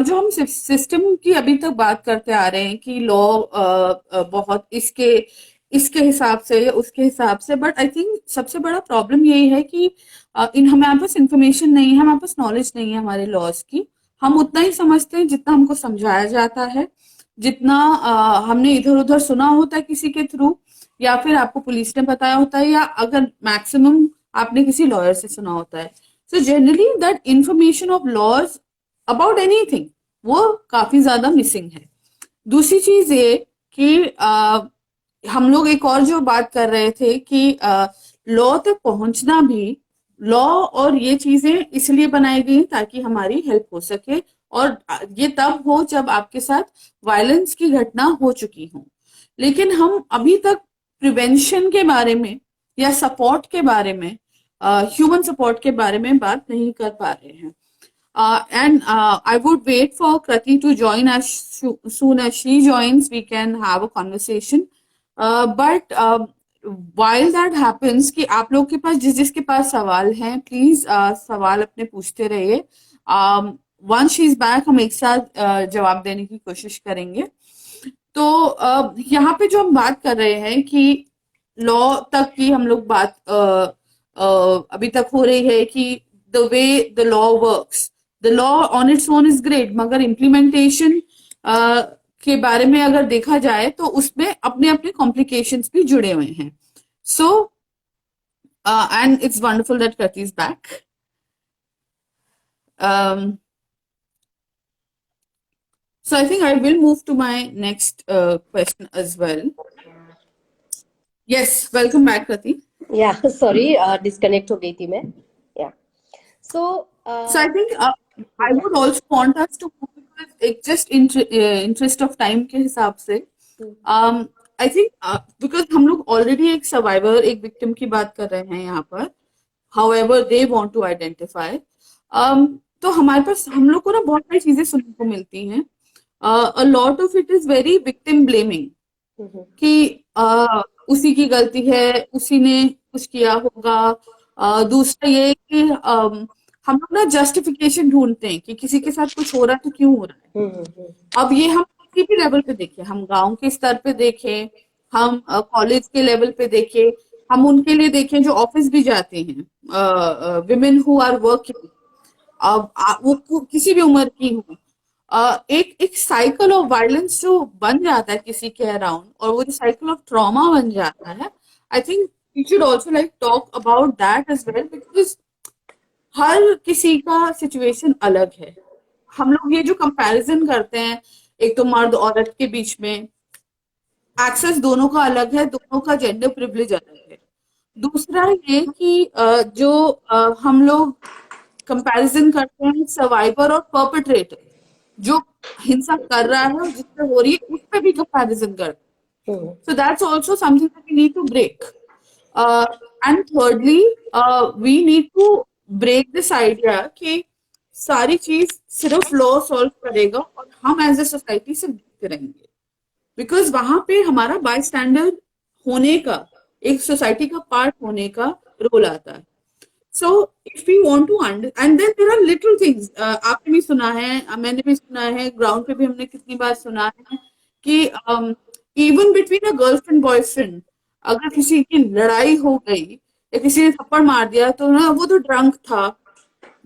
जो हम सिस्टम की अभी तक बात करते आ रहे हैं कि लॉ बहुत इसके इसके हिसाब से या उसके हिसाब से, बट आई थिंक सबसे बड़ा प्रॉब्लम यही है कि हमारे पास इंफॉर्मेशन नहीं है, हमारे पास नॉलेज नहीं है हमारे लॉज की। हम उतना ही समझते हैं जितना हमको समझाया जाता है, जितना हमने इधर उधर सुना होता है किसी के थ्रू, या फिर आपको पुलिस ने बताया होता है, या अगर मैक्सिमम आपने किसी लॉयर से सुना होता है। So generally that information of laws about anything वो काफी ज्यादा मिसिंग है। दूसरी चीज ये कि हम लोग एक और जो बात कर रहे थे कि लॉ तक पहुंचना भी, लॉ और ये चीजें इसलिए बनाई गई ताकि हमारी हेल्प हो सके, और ये तब हो जब आपके साथ वायलेंस की घटना हो चुकी हो। लेकिन हम अभी तक प्रिवेंशन के बारे में या सपोर्ट के बारे में, ह्यूमन सपोर्ट के बारे में बात नहीं कर पा रहे हैं। And I would wait for Krati to join as soon as she joins, we can have a conversation. But while that happens, कि आप लोग के पास जिसके पास सवाल हैं, प्लीज सवाल अपने पूछते रहिए। once she is back हम एक साथ जवाब देने की कोशिश करेंगे। तो यहाँ पे जो हम बात कर रहे हैं कि लॉ तक की हम लोग बात अभी तक हो रही है कि the way the law works, the law on its own is great, मगर इम्प्लीमेंटेशन के बारे में अगर देखा जाए तो उसमें अपने अपने कॉम्प्लिकेशंस भी जुड़े हुए हैं। So and it's wonderful that Kriti is back. So I think I will move to my next question as well. Yes, welcome back, Krati. Yeah, sorry, disconnect हो गई थी मैं। Yeah. So I think I would also want us to, because just interest of time के हिसाब से, I think because हम लोग already एक survivor, एक victim की बात कर रहे हैं यहाँ पर, however they want to identify, तो हमारे पास हम लोग को ना बहुत सारी चीजें सुनने को मिलती हैं। A lot of it is very victim blaming, कि उसी की गलती है, उसी ने कुछ किया होगा। दूसरा ये कि हम लोग ना जस्टिफिकेशन ढूंढते हैं कि किसी के साथ कुछ हो रहा है तो क्यों हो रहा है। अब ये हम किसी भी लेवल पे देखें, हम गांव के स्तर पे देखें, हम कॉलेज के लेवल पे देखें, हम उनके लिए देखें जो ऑफिस भी जाते हैं, विमेन हु आर वर्किंग, अब वो किसी भी उम्र की हो, एक साइकिल ऑफ वायलेंस जो बन जाता है किसी के अराउंड, और वो जो साइकिल ऑफ ट्रॉमा बन जाता है, I think we should also like talk about that as well, because हर किसी का सिचुएशन अलग है। हम लोग ये जो कंपैरिजन करते हैं, एक तो मर्द औरत के बीच में, एक्सेस दोनों का अलग है, दोनों का जेंडर प्रिविलेज अलग है। दूसरा ये कि जो हम लोग कंपैरिजन करते हैं सर्वाइवर और परपेट्रेटर, जो हिंसा कर रहा है और जिस पे हो रही है उस पे भी कंपैरिजन करते हैं। So that's also something that we need to break. And thirdly we need to break this idea कि सारी चीज सिर्फ लॉ सॉल्व करेगा और हम एज ए सोसाइटी से देखते रहेंगे, बिकॉज वहां पे हमारा बाय स्टैंडर्ड होने का, एक सोसाइटी का पार्ट होने का रोल आता है। So if we want to and then there are little things, आपने भी सुना है, मैंने भी सुना है, ग्राउंड पे भी हमने कितनी बार सुना है कि even between a girlfriend boyfriend अगर किसी की लड़ाई हो गई या किसी ने थप्पड़ मार दिया तो ना वो तो ड्रंक था,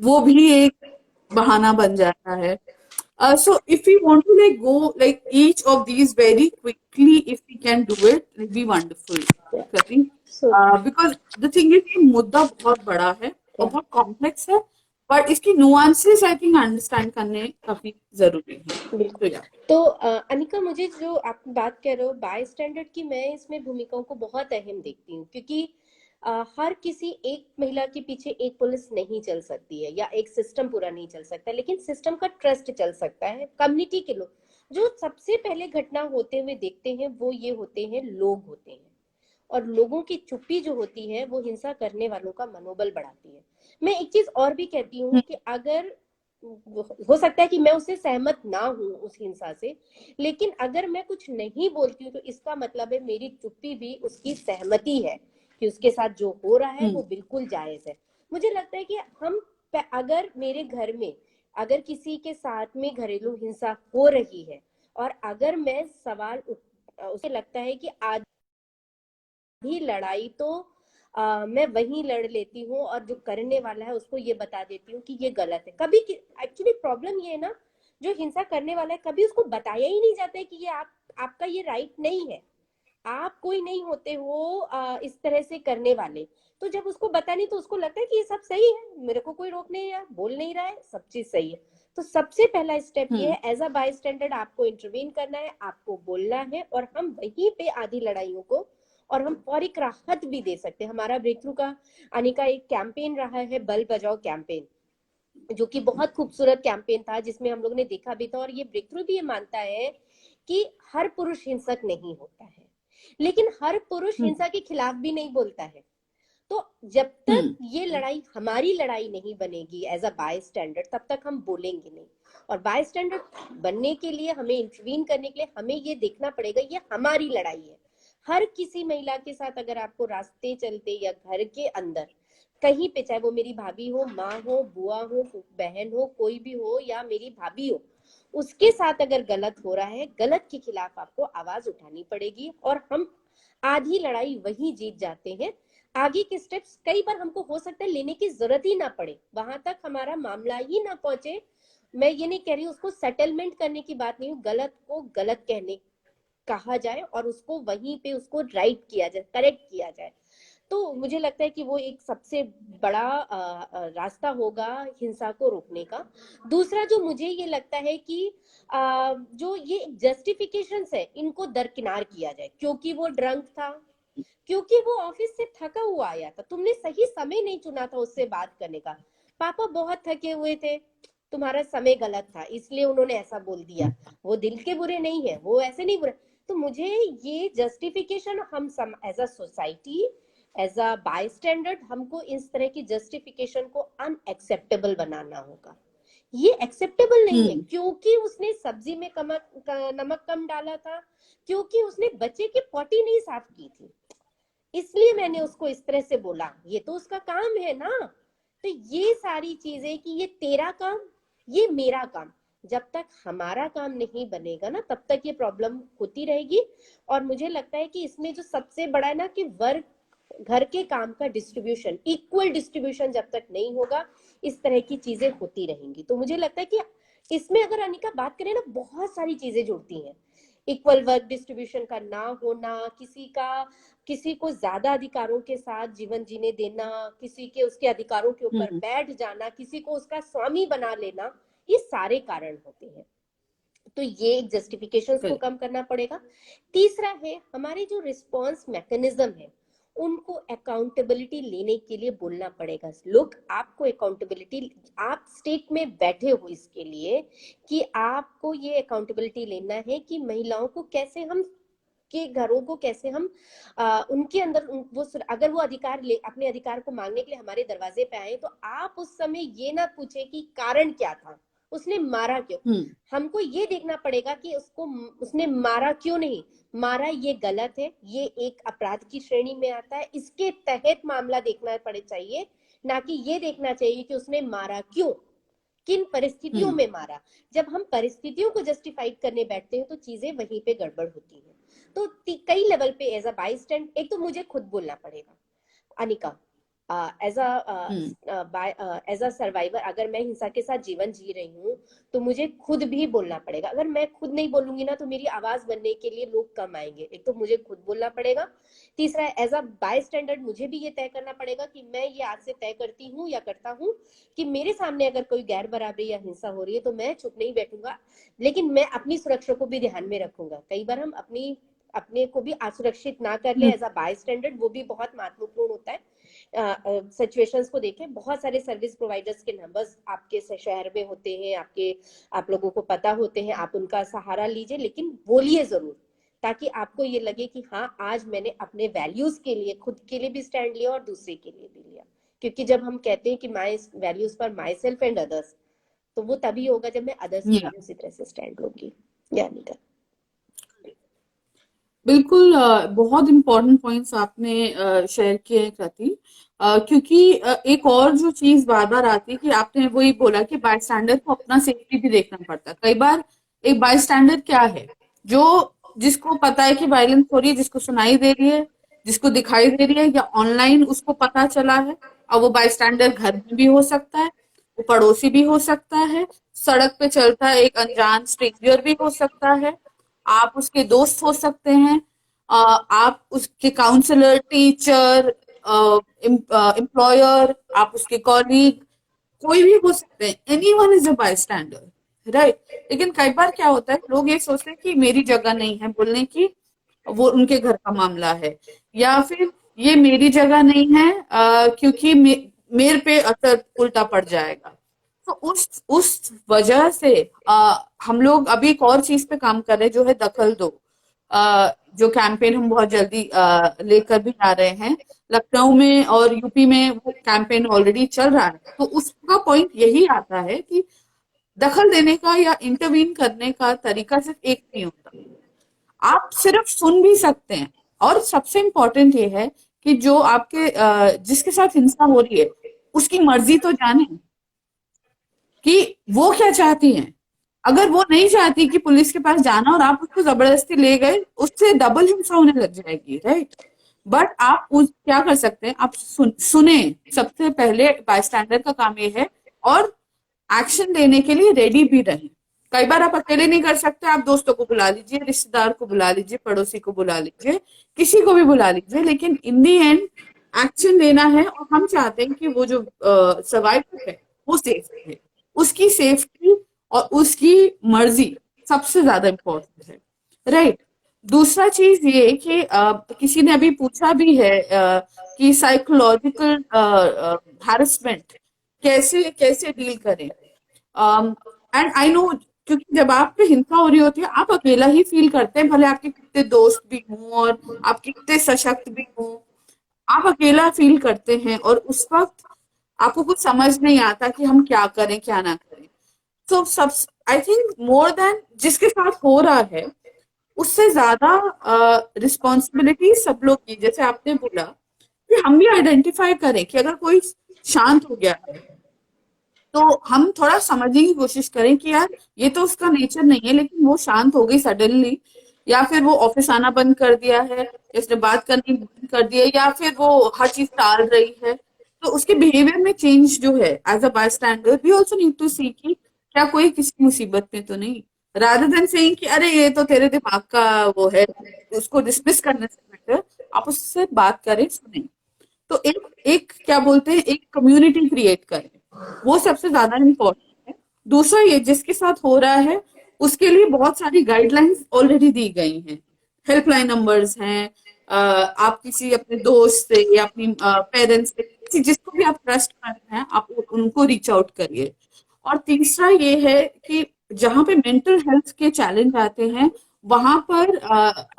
वो भी एक बहाना बन जाता है. So if we want to like go like each of these very quickly, if we can do it, it'll be wonderful, Krati. So Because the thing is ये मुद्दा बहुत बड़ा है और या बहुत कॉम्प्लेक्स है, but इसकी nuances I think understand करने काफी जरूरी है. बिल्कुल. तो या तो अनिका, मुझे जो आप बात कर रहे हो बाय स्टैंडर्ड की, मैं इसमें भूमिकाओं को बहुत अहम देखती हूँ, क्योंकि हर किसी एक महिला के पीछे एक पुलिस नहीं चल सकती है या एक सिस्टम पूरा नहीं चल सकता, लेकिन सिस्टम का ट्रस्ट चल सकता है. कम्युनिटी के लोग जो सबसे पहले घटना होते हुए देखते हैं वो ये होते हैं, लोग होते हैं. और लोगों की चुप्पी जो होती है वो हिंसा करने वालों का मनोबल बढ़ाती है. मैं एक चीज और भी कहती हूँ कि अगर हो सकता है कि मैं उससे सहमत ना हूं उस हिंसा से, लेकिन अगर मैं कुछ नहीं बोलती हूँ तो इसका मतलब है मेरी चुप्पी भी उसकी सहमति है कि उसके साथ जो हो रहा है वो बिल्कुल जायज है. मुझे लगता है कि अगर मेरे घर में अगर किसी के साथ में घरेलू हिंसा हो रही है और अगर मैं उसे लगता है कि आधी लड़ाई तो मैं वहीं लड़ लेती हूँ और जो करने वाला है उसको ये बता देती हूँ कि ये गलत है. कभी एक्चुअली प्रॉब्लम ये है ना, जो हिंसा करने वाला है कभी उसको बताया ही नहीं जाता है कि ये आपका ये राइट नहीं है, आप कोई नहीं होते हो इस तरह से करने वाले. तो जब उसको बता नहीं तो उसको लगता है कि ये सब सही है, मेरे को कोई रोक नहीं है, बोल नहीं रहा है, सब चीज सही है. तो सबसे पहला स्टेप ये है, एज अ बाय स्टैंडर्ड आपको इंटरवीन करना है, आपको बोलना है, और हम वहीं पे आधी लड़ाइयों को और हम फौरी राहत भी दे सकते हैं. हमारा ब्रेक थ्रू का अनिका एक कैंपेन रहा है, बल बजाओ कैंपेन, जो कि बहुत खूबसूरत कैंपेन था, जिसमें हम लोग ने देखा भी था. और ये ब्रेक थ्रू भी ये मानता है कि हर पुरुष हिंसक नहीं होता है, लेकिन हर पुरुष हिंसा के खिलाफ भी नहीं बोलता है. तो जब तक ये लड़ाई हमारी लड़ाई नहीं बनेगी एज अ बाय स्टैंडर्ड, तब तक हम बोलेंगे नहीं. और बाय स्टैंडर्ड बनने के लिए, हमें इंटरवीन करने के लिए, हमें ये देखना पड़ेगा ये हमारी लड़ाई है. हर किसी महिला के साथ अगर आपको रास्ते चलते या घर के अंदर कहीं पे, चाहे वो मेरी भाभी हो, माँ हो, बुआ हो, बहन हो, कोई भी हो, या मेरी भाभी हो, उसके साथ अगर गलत हो रहा है, गलत के खिलाफ आपको आवाज उठानी पड़ेगी. और हम आधी लड़ाई वहीं जीत जाते हैं. आगे के स्टेप्स कई बार हमको हो सकता है लेने की जरूरत ही ना पड़े, वहां तक हमारा मामला ही ना पहुंचे. मैं ये नहीं कह रही उसको सेटलमेंट करने की बात नहीं, गलत को गलत कहने कहा जाए और उसको वहीं पे उसको राइट किया जाए, करेक्ट किया जाए. तो मुझे लगता है कि वो एक सबसे बड़ा रास्ता होगा हिंसा को रोकने का. दूसरा जो मुझे ये लगता है कि जो ये जस्टिफिकेशन है इनको दरकिनार किया जाए, क्योंकि वो ड्रंक था, क्योंकि वो ऑफिस से थका हुआ आया था, तुमने सही समय नहीं चुना था उससे बात करने का, पापा बहुत थके हुए थे, तुम्हारा समय गलत था इसलिए उन्होंने ऐसा बोल दिया, वो दिल के बुरे नहीं है, वो ऐसे नहीं बुरे. तो मुझे ये जस्टिफिकेशन, हम as a society, as a by standard, हमको इस तरह की जस्टिफिकेशन को अनएक्सेप्टेबल बनाना होगा. ये एक्सेप्टेबल नहीं है क्योंकि उसने सब्जी में नमक कम डाला था, क्योंकि उसने बच्चे की पॉटी नहीं साफ की थी, इसलिए मैंने उसको इस तरह से बोला, ये तो उसका काम है ना. तो ये सारी चीजें कि ये तेरा काम, ये मेरा काम, जब तक हमारा काम नहीं बनेगा ना तब तक ये प्रॉब्लम होती रहेगी. और मुझे लगता है कि इसमें जो सबसे बड़ा है ना, कि वर्क घर के काम का डिस्ट्रीब्यूशन, इक्वल डिस्ट्रीब्यूशन जब तक नहीं होगा, इस तरह की चीजें होती रहेंगी. तो मुझे लगता है कि इसमें अगर अनिका बात करें ना, बहुत सारी चीजें जुड़ती हैं. इक्वल वर्क डिस्ट्रीब्यूशन का ना होना, किसी को ज्यादा अधिकारों के साथ जीवन जीने देना, किसी के उसके अधिकारों के ऊपर बैठ जाना, किसी को उसका स्वामी बना लेना, ये सारे कारण होते हैं. तो ये एक जस्टिफिकेशन को कम करना पड़ेगा. तीसरा है हमारे जो रिस्पॉन्स मैकेनिज्म है, उनको अकाउंटेबिलिटी लेने के लिए बोलना पड़ेगा. लोग आपको अकाउंटेबिलिटी, आप स्टेट में बैठे हो इसके लिए कि आपको ये अकाउंटेबिलिटी लेना है कि महिलाओं को कैसे हम, के घरों को कैसे हम उनके अंदर वो, अगर वो अपने अधिकार को मांगने के लिए हमारे दरवाजे पे आए, तो आप उस समय ये ना पूछे कि कारण क्या था, उसने मारा क्यों. हमको ये देखना पड़ेगा कि उसने मारा क्यों नहीं, मारा ये गलत है, ये एक अपराध की श्रेणी में आता है, इसके तहत मामला देखना पड़े चाहिए, ना कि ये देखना चाहिए कि उसने मारा क्यों. किन परिस्थितियों हम्म। में मारा। जब हम परिस्थितियों को जस्टिफाइड करने बैठते हैं तो चीजें वहीं पे गड़बड़ होती हैं। तो कई लेवल पे एज अ बाई स्टैंड, एक तो मुझे खुद बोलना पड़ेगा Anika, as hmm. As a survivor, अगर मैं हिंसा के साथ जीवन जी रही हूँ तो मुझे खुद भी बोलना पड़ेगा। अगर मैं खुद नहीं बोलूंगी ना तो मेरी आवाज बनने के लिए लोग कम आएंगे। एक तो मुझे खुद बोलना पड़ेगा। तीसरा, एज अ बाय स्टैंडर्ड मुझे भी ये तय करना पड़ेगा कि मैं ये आज से तय करती हूँ या करता हूँ कि मेरे सामने अगर कोई गैर बराबरी या हिंसा हो रही है तो मैं चुप नहीं बैठूंगा, लेकिन मैं अपनी सुरक्षा को भी ध्यान में रखूंगा। कई बार हम अपने को भी असुरक्षित ना कर ले हम्म। एज अ बाय स्टैंडर्ड, वो भी बहुत महत्वपूर्ण होता है। सिचुएशंस को देखें, बहुत सारे सर्विस प्रोवाइडर्स के नंबर्स आपके शहर में होते हैं, आप लोगों को पता होते हैं, आप उनका सहारा लीजिए, लेकिन बोलिए जरूर, ताकि आपको ये लगे कि हाँ आज मैंने अपने वैल्यूज के लिए, खुद के लिए भी स्टैंड लिया और दूसरे के लिए भी लिया। क्योंकि जब हम कहते हैं कि माई values for my self and others, तो वो तभी होगा जब मैं अदर्स के या लिए उसी तरह से स्टैंड लूंगी। यानी का बिल्कुल, बहुत इम्पोर्टेंट पॉइंट्स आपने शेयर किए हैं कृति। क्योंकि एक और जो चीज बार बार आती है कि आपने वही बोला कि बाय स्टैंडर को अपना सेफ्टी भी देखना पड़ता है। कई बार एक बाय स्टैंडर क्या है, जो जिसको पता है कि वायलेंस हो रही है, जिसको सुनाई दे रही है, जिसको दिखाई दे रही है, या ऑनलाइन उसको पता चला है। अब वो बाय स्टैंडर घर में भी हो सकता है, वो पड़ोसी भी हो सकता है, सड़क पे चलता है एक अनजान स्ट्रेंजर भी हो सकता है, आप उसके दोस्त हो सकते हैं, आप उसके काउंसलर, टीचर, एम्प्लॉयर, आप उसके कॉलीग, कोई भी हो सकते हैं। Any one is a by standard, right. लेकिन कई बार क्या होता है, लोग ये सोचते हैं कि मेरी जगह नहीं है बोलने की, वो उनके घर का मामला है, या फिर ये मेरी जगह नहीं है क्योंकि मेरे पे असर उल्टा पड़ जाएगा। तो उस वजह से हम लोग अभी एक और चीज पे काम कर रहे हैं, जो है दखल दो, जो कैंपेन हम बहुत जल्दी लेकर भी आ रहे हैं। लखनऊ में और यूपी में वो कैंपेन ऑलरेडी चल रहा है। तो उसका पॉइंट यही आता है कि दखल देने का या इंटरवीन करने का तरीका सिर्फ एक नहीं होता। आप सिर्फ सुन भी सकते हैं, और सबसे इम्पोर्टेंट ये है कि जो आपके जिसके साथ हिंसा हो रही है, उसकी मर्जी तो जाने कि वो क्या चाहती हैं। अगर वो नहीं चाहती कि पुलिस के पास जाना और आप उसको जबरदस्ती ले गए, उससे डबल हिंसा होने लग जाएगी, राइट। बट आप उस क्या कर सकते हैं, आप सुने। सबसे पहले बायस्टैंडर का काम ये है, और एक्शन लेने के लिए रेडी भी रहें। कई बार आप अकेले नहीं कर सकते, आप दोस्तों को बुला लीजिए, रिश्तेदार को बुला लीजिए, पड़ोसी को बुला लीजिए, किसी को भी बुला लीजिए, लेकिन इन दी एंड एक्शन लेना है। और हम चाहते हैं कि वो जो सर्वाइवर है वो सेफ है, उसकी सेफ्टी और उसकी मर्जी सबसे ज्यादा इम्पोर्टेंट है, राइट। दूसरा चीज ये कि किसी ने अभी पूछा भी है कि साइकोलॉजिकल हैरेसमेंट कैसे कैसे डील करें। एंड आई नो, क्योंकि जब आप पे हिंसा हो रही होती है, आप अकेला ही फील करते हैं, भले आपके कितने दोस्त भी हों और आप कितने सशक्त भी हों, आप अकेला फील करते हैं, और उस वक्त आपको कुछ समझ नहीं आता कि हम क्या करें क्या ना करें। तो सब, आई थिंक मोर देन जिसके साथ हो रहा है, उससे ज्यादा रिस्पॉन्सिबिलिटी सब लोग की। जैसे आपने बोला कि हम भी आइडेंटिफाई करें कि अगर कोई शांत हो गया है, तो हम थोड़ा समझने की कोशिश करें कि यार ये तो उसका नेचर नहीं है, लेकिन वो शांत हो गई सडनली, या फिर वो ऑफिस आना बंद कर दिया है, या उसने बात करनी बंद कर दी है, या फिर वो हर चीज टाल रही है। तो उसके बिहेवियर में चेंज जो है, as a bye standard we also need to see कि क्या कोई किसी मुसीबत में तो नहीं, रादर देन सेइंग कि अरे ये तो तेरे दिमाग का वो है, उसको डिसमिस करने से बेटर आप उससे बात करें, सुने। तो एक एक क्या बोलते हैं, एक कम्युनिटी क्रिएट करें, वो सबसे ज्यादा इम्पोर्टेंट है। दूसरा, ये जिसके साथ हो रहा है उसके लिए बहुत सारी गाइडलाइंस ऑलरेडी दी गई हैं, हेल्पलाइन नंबर्स हैं। आप किसी अपने दोस्त से या अपनी पेरेंट्स से, किसी जिसको भी आप ट्रस्ट करते हैं, आप उनको रीच आउट करिए। और तीसरा ये है कि जहाँ पे मेंटल हेल्थ के चैलेंज आते हैं, वहां पर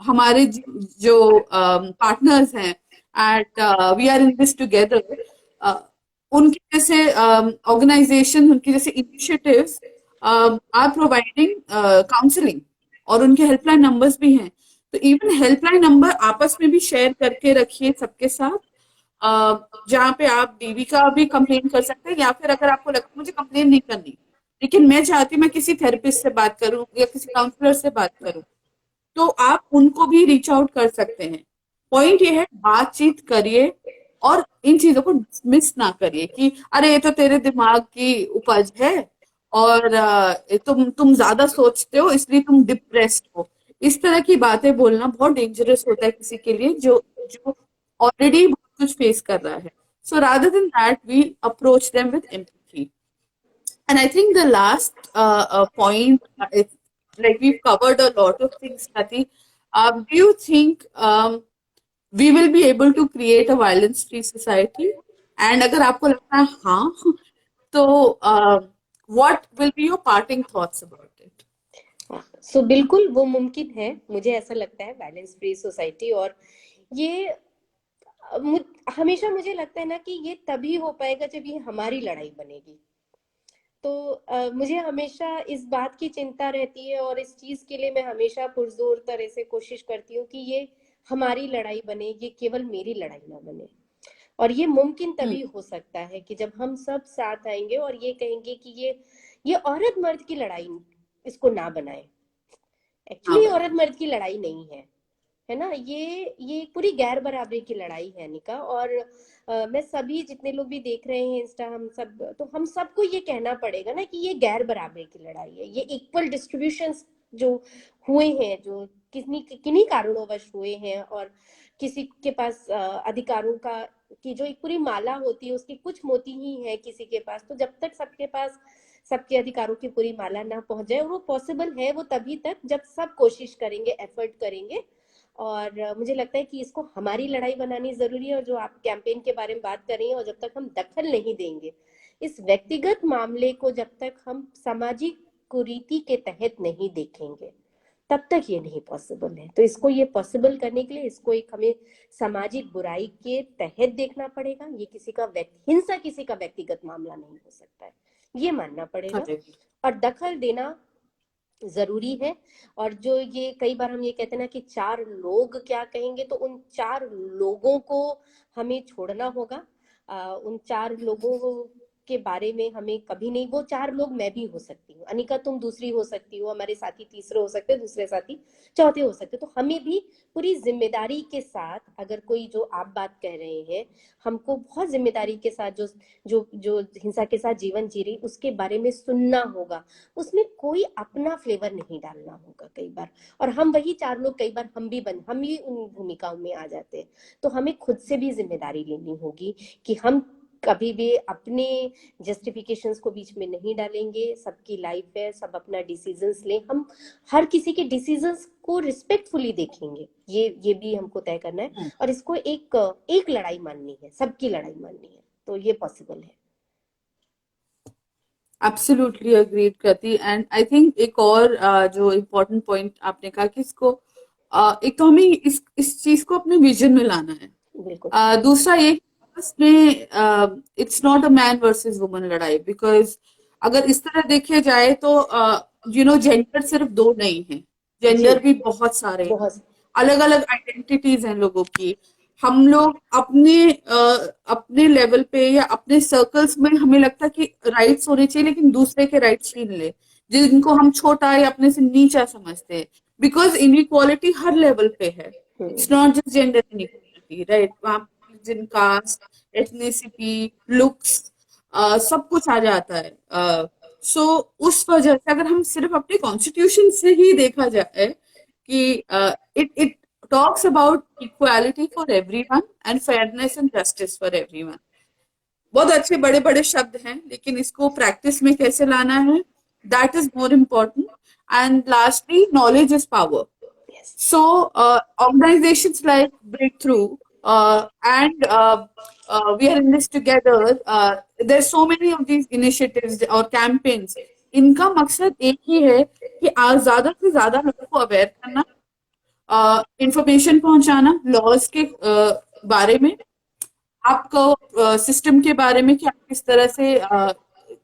हमारे जो पार्टनर्स हैं at we are in this together, उनके जैसे ऑर्गेनाइजेशन, उनके जैसे इनिशिएटिव्स आर प्रोवाइडिंग काउंसलिंग, और उनके हेल्पलाइन नंबर्स भी हैं। तो इवन हेल्पलाइन नंबर आपस में भी शेयर करके रखिए सबके साथ, जहाँ पे आप डीवी का भी कंप्लेन कर सकते हैं, या फिर अगर आपको लगता है मुझे कंप्लेन नहीं करनी, लेकिन मैं चाहती हूँ मैं किसी थेरेपिस्ट से बात करूं या किसी काउंसलर से बात करूं, तो आप उनको भी रीच आउट कर सकते हैं। पॉइंट ये है, बातचीत करिए और इन चीजों को मिस ना करिए कि अरे ये तो तेरे दिमाग की उपज है और तुम ज्यादा सोचते हो इसलिए तुम डिप्रेस्ड हो। इस तरह की बातें बोलना बहुत डेंजरस होता है किसी के लिए जो जो ऑलरेडी बहुत कुछ फेस कर रहा है। So rather than that we approach them with empathy. And I think the last point, like we've covered a lot of things, Kathy. Do you think we will be able to create a violence-free society? And अगर आपको लगता है हाँ, तो what will be your parting thoughts about it? सो बिल्कुल वो मुमकिन है, मुझे ऐसा लगता है, बैलेंस फ्री सोसाइटी। और ये हमेशा मुझे लगता है ना कि ये तभी हो पाएगा जब ये हमारी लड़ाई बनेगी। तो मुझे हमेशा इस बात की चिंता रहती है और इस चीज के लिए मैं हमेशा पुरजोर तरह से कोशिश करती हूँ कि ये हमारी लड़ाई बने, ये केवल मेरी लड़ाई ना बने। और ये मुमकिन तभी हो सकता है कि जब हम सब साथ आएंगे और ये कहेंगे कि ये औरत मर्द की लड़ाई इसको ना बनाए। एक्चुअली औरत मर्द की लड़ाई नहीं है ना, ये पूरी गैर बराबरी की लड़ाई है निका। और मैं सभी जितने लोग भी देख रहे हैं इंस्टा, हम सबको ये कहना पड़ेगा ना कि ये गैर बराबरी की लड़ाई है। ये इक्वल डिस्ट्रीब्यूशन जो हुए हैं, जो किन्हीं कारणोंवश हुए हैं, और किसी के पास अधिकारों का की जो एक पूरी माला होती है उसकी कुछ मोती ही है किसी के पास। तो जब तक सबके पास सबके अधिकारों की पूरी माला ना पहुंच जाए, और वो पॉसिबल है वो तभी तक जब सब कोशिश करेंगे, एफर्ट करेंगे। और मुझे लगता है कि इसको हमारी लड़ाई बनानी जरूरी है। और जो आप कैंपेन के बारे में बात कर रही हैं, और जब तक हम दखल नहीं देंगे इस व्यक्तिगत मामले को, जब तक हम सामाजिक कुरीति के तहत नहीं देखेंगे, तब तक ये नहीं पॉसिबल है। तो इसको ये पॉसिबल करने के लिए इसको एक हमें सामाजिक बुराई के तहत देखना पड़ेगा। ये किसी का हिंसा किसी का व्यक्तिगत मामला नहीं हो सकता है, ये मानना पड़ेगा। और दखल देना जरूरी है। और जो ये कई बार हम ये कहते हैं ना कि 4 लोग क्या कहेंगे, तो उन 4 लोगों को हमें छोड़ना होगा। उन 4 लोगों के बारे में हमें कभी नहीं, वो 4 लोग मैं भी हो सकती हूँ, अनिका तुम दूसरी हो सकती हो, हमारे साथी तीसरे हो सकते हैं, दूसरे साथी चौथे हो सकते हैं। तो हमें भी पूरी जिम्मेदारी के साथ, अगर कोई जो आप बात कह रहे हैं, हमको बहुत जिम्मेदारी के साथ जो जो जो हिंसा के साथ जीवन जी रही उसके बारे में सुनना होगा। उसमें कोई अपना फ्लेवर नहीं डालना होगा कई बार। और हम वही 4 लोग कई बार हम भी उन भूमिकाओं में आ जाते हैं। तो हमें खुद से भी जिम्मेदारी लेनी होगी कि हम कभी भी अपने जस्टिफिकेशंस को बीच में नहीं डालेंगे। सबकी लाइफ है, सब अपना डिसीजंस लें, हम हर किसी के डिसीजंस को रिस्पेक्टफुली देखेंगे, ये भी हमको तय करना है। और इसको एक लड़ाई माननी है, सबकी लड़ाई माननी है, तो ये पॉसिबल है। एब्सोल्युटली अग्रीड करती। एंड आई थिंक एक और जो इम्पोर्टेंट पॉइंट आपने कहा कि इसको एक तो हमें इस चीज को अपने विजन में लाना है। बिल्कुल। दूसरा ये इसमें it's not a man versus woman लड़ाई, बिकॉज अगर इस तरह देखे जाए तो जेंडर सिर्फ 2 नहीं है, जेंडर भी बहुत सारे हैं, बहुत अलग अलग आइडेंटिटीज हैं लोगों की। हम लोग अपने लेवल पे या अपने सर्कल्स में हमें लगता है कि राइट्स होने चाहिए, लेकिन दूसरे के राइट्स छीन ले, जिनको हम छोटा या अपने से नीचा समझते हैं। बिकॉज इनइक्वालिटी हर लेवल पे है, it's not just gender inequality, right? वहां रिलीजन, कास्ट, एथनिसिटी, लुक्स, सब कुछ आ जाता है। सो उस वजह से अगर हम सिर्फ अपने कॉन्स्टिट्यूशन से ही देखा जाए कि it talks about equality for everyone and fairness and justice for everyone. बहुत अच्छे बड़े बड़े शब्द हैं, लेकिन इसको प्रैक्टिस में कैसे लाना है, that is more important. And lastly, knowledge is power. So organizations like Breakthrough and we are in this together. There's so many of these initiatives or campaigns. इनका मकसद एक ही है कि ज्यादा से ज्यादा लोगों को अवेयर करना, इंफॉर्मेशन पहुंचाना लॉज के बारे में, आपको सिस्टम के बारे में कि आप किस तरह से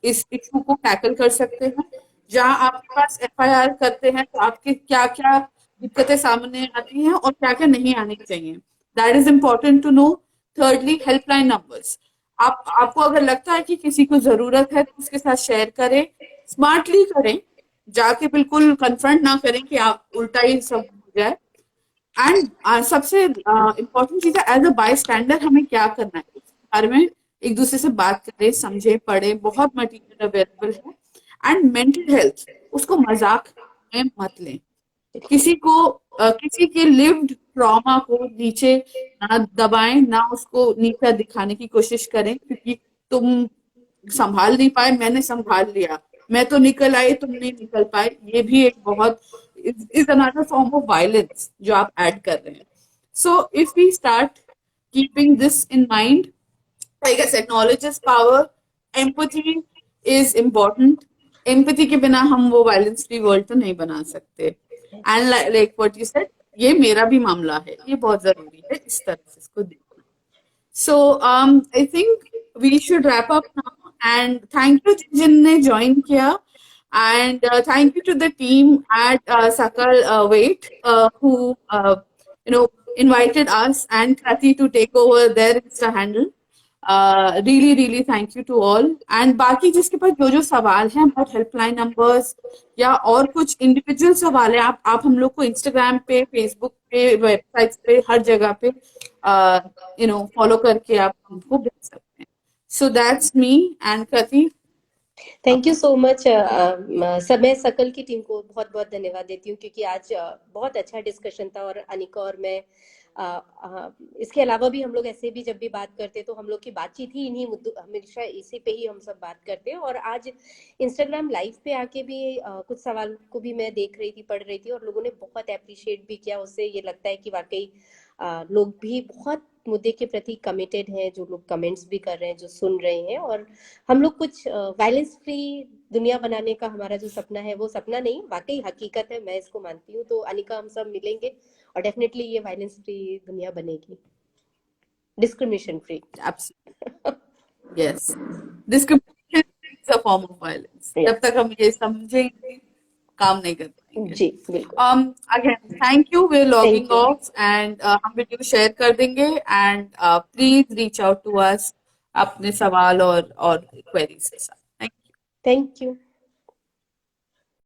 इस इशू को टैकल कर सकते हैं। जहां आपके पास एफआईआर करते हैं तो आपके क्या क्या दिक्कतें सामने आती हैं और क्या क्या नहीं आनी चाहिए, that is important to know. Thirdly, helpline numbers, आपको अगर लगता है कि किसी को जरूरत है तो उसके साथ शेयर करें। स्मार्टली करें, जाके बिल्कुल कन्फ्रंट ना करें कि आप उल्टा ही सब हो जाए। एंड सबसे इम्पोर्टेंट चीज है, एज अ बाय स्टैंडर हमें क्या करना है इस बारे में, एक दूसरे से बात करें, समझे, पढ़े, बहुत मटेरियल अवेलेबल है। एंड मेंटल हेल्थ उसको मजाक में मत लें, किसी को किसी के लिव्ड ट्रॉमा को नीचे ना दबाएं, ना उसको नीचा दिखाने की कोशिश करें, क्योंकि तुम संभाल नहीं पाए, मैंने संभाल लिया, मैं तो निकल आई, तुम नहीं निकल पाए, ये भी एक बहुत is another form of violence जो आप ऐड कर रहे हैं। So if we start keeping this in mind, like I said, knowledge is power, empathy is important. Empathy के बिना हम वो वायलेंस फ्री वर्ल्ड तो नहीं बना सकते। And like what you said, ये मेरा भी मामला है, ये बहुत जरूरी है इस तरह से इसको देखना। So I think we should wrap up now. And thank you जिनने join किया. And thank you to the team at Sakal Wait who invited us and Krati to take over their Insta handle. Really, really thank you to all. And बाकी जिसके पास जो जो सवाल हैं about helpline numbers या और कुछ इंडिविजुअल सवाल है, आप हम लोग को इंस्टाग्राम पे, फेसबुक पे, वेबसाइट्स पे, हर जगह पे फॉलो करके आप हमको भेज सकते हैं। So that's me and Kriti. Thank you so much. सब मैं सकल की टीम को बहुत बहुत धन्यवाद देती हूँ, क्योंकि आज बहुत अच्छा डिस्कशन था, और अनिका और मैं इसके अलावा भी हम लोग ऐसे भी जब भी बात करते तो हम लोग की बातचीत ही इन्हीं मुद्दों, हमेशा इसी पे ही हम सब बात करते हैं। और आज इंस्टाग्राम लाइव पे आके भी कुछ सवाल को भी मैं देख रही थी, पढ़ रही थी, और लोगों ने बहुत अप्रिशिएट भी किया। उससे ये लगता है कि वाकई लोग भी बहुत मुद्दे के प्रति कमिटेड हैं, जो लोग कमेंट्स भी कर रहे हैं, जो सुन रहे हैं। और हम लोग कुछ वायलेंस फ्री दुनिया बनाने का हमारा जो सपना है, वो सपना नहीं, वाकई हकीकत है, मैं इसको मानती हूँ। तो अनिका, हम सब मिलेंगे और डेफिनेटली ये वायलेंस फ्री दुनिया बनेगी, discrimination free. Yes, discrimination is a form of violence. जब तक हम ये समझेंगे, काम नहीं कर पाएंगे। जी बिल्कुल। Again thank you, we are logging off, and हम वीडियो शेयर कर देंगे। And please reach out to us अपने सवाल और क्वेरीज के साथ। Thank you. Thank you.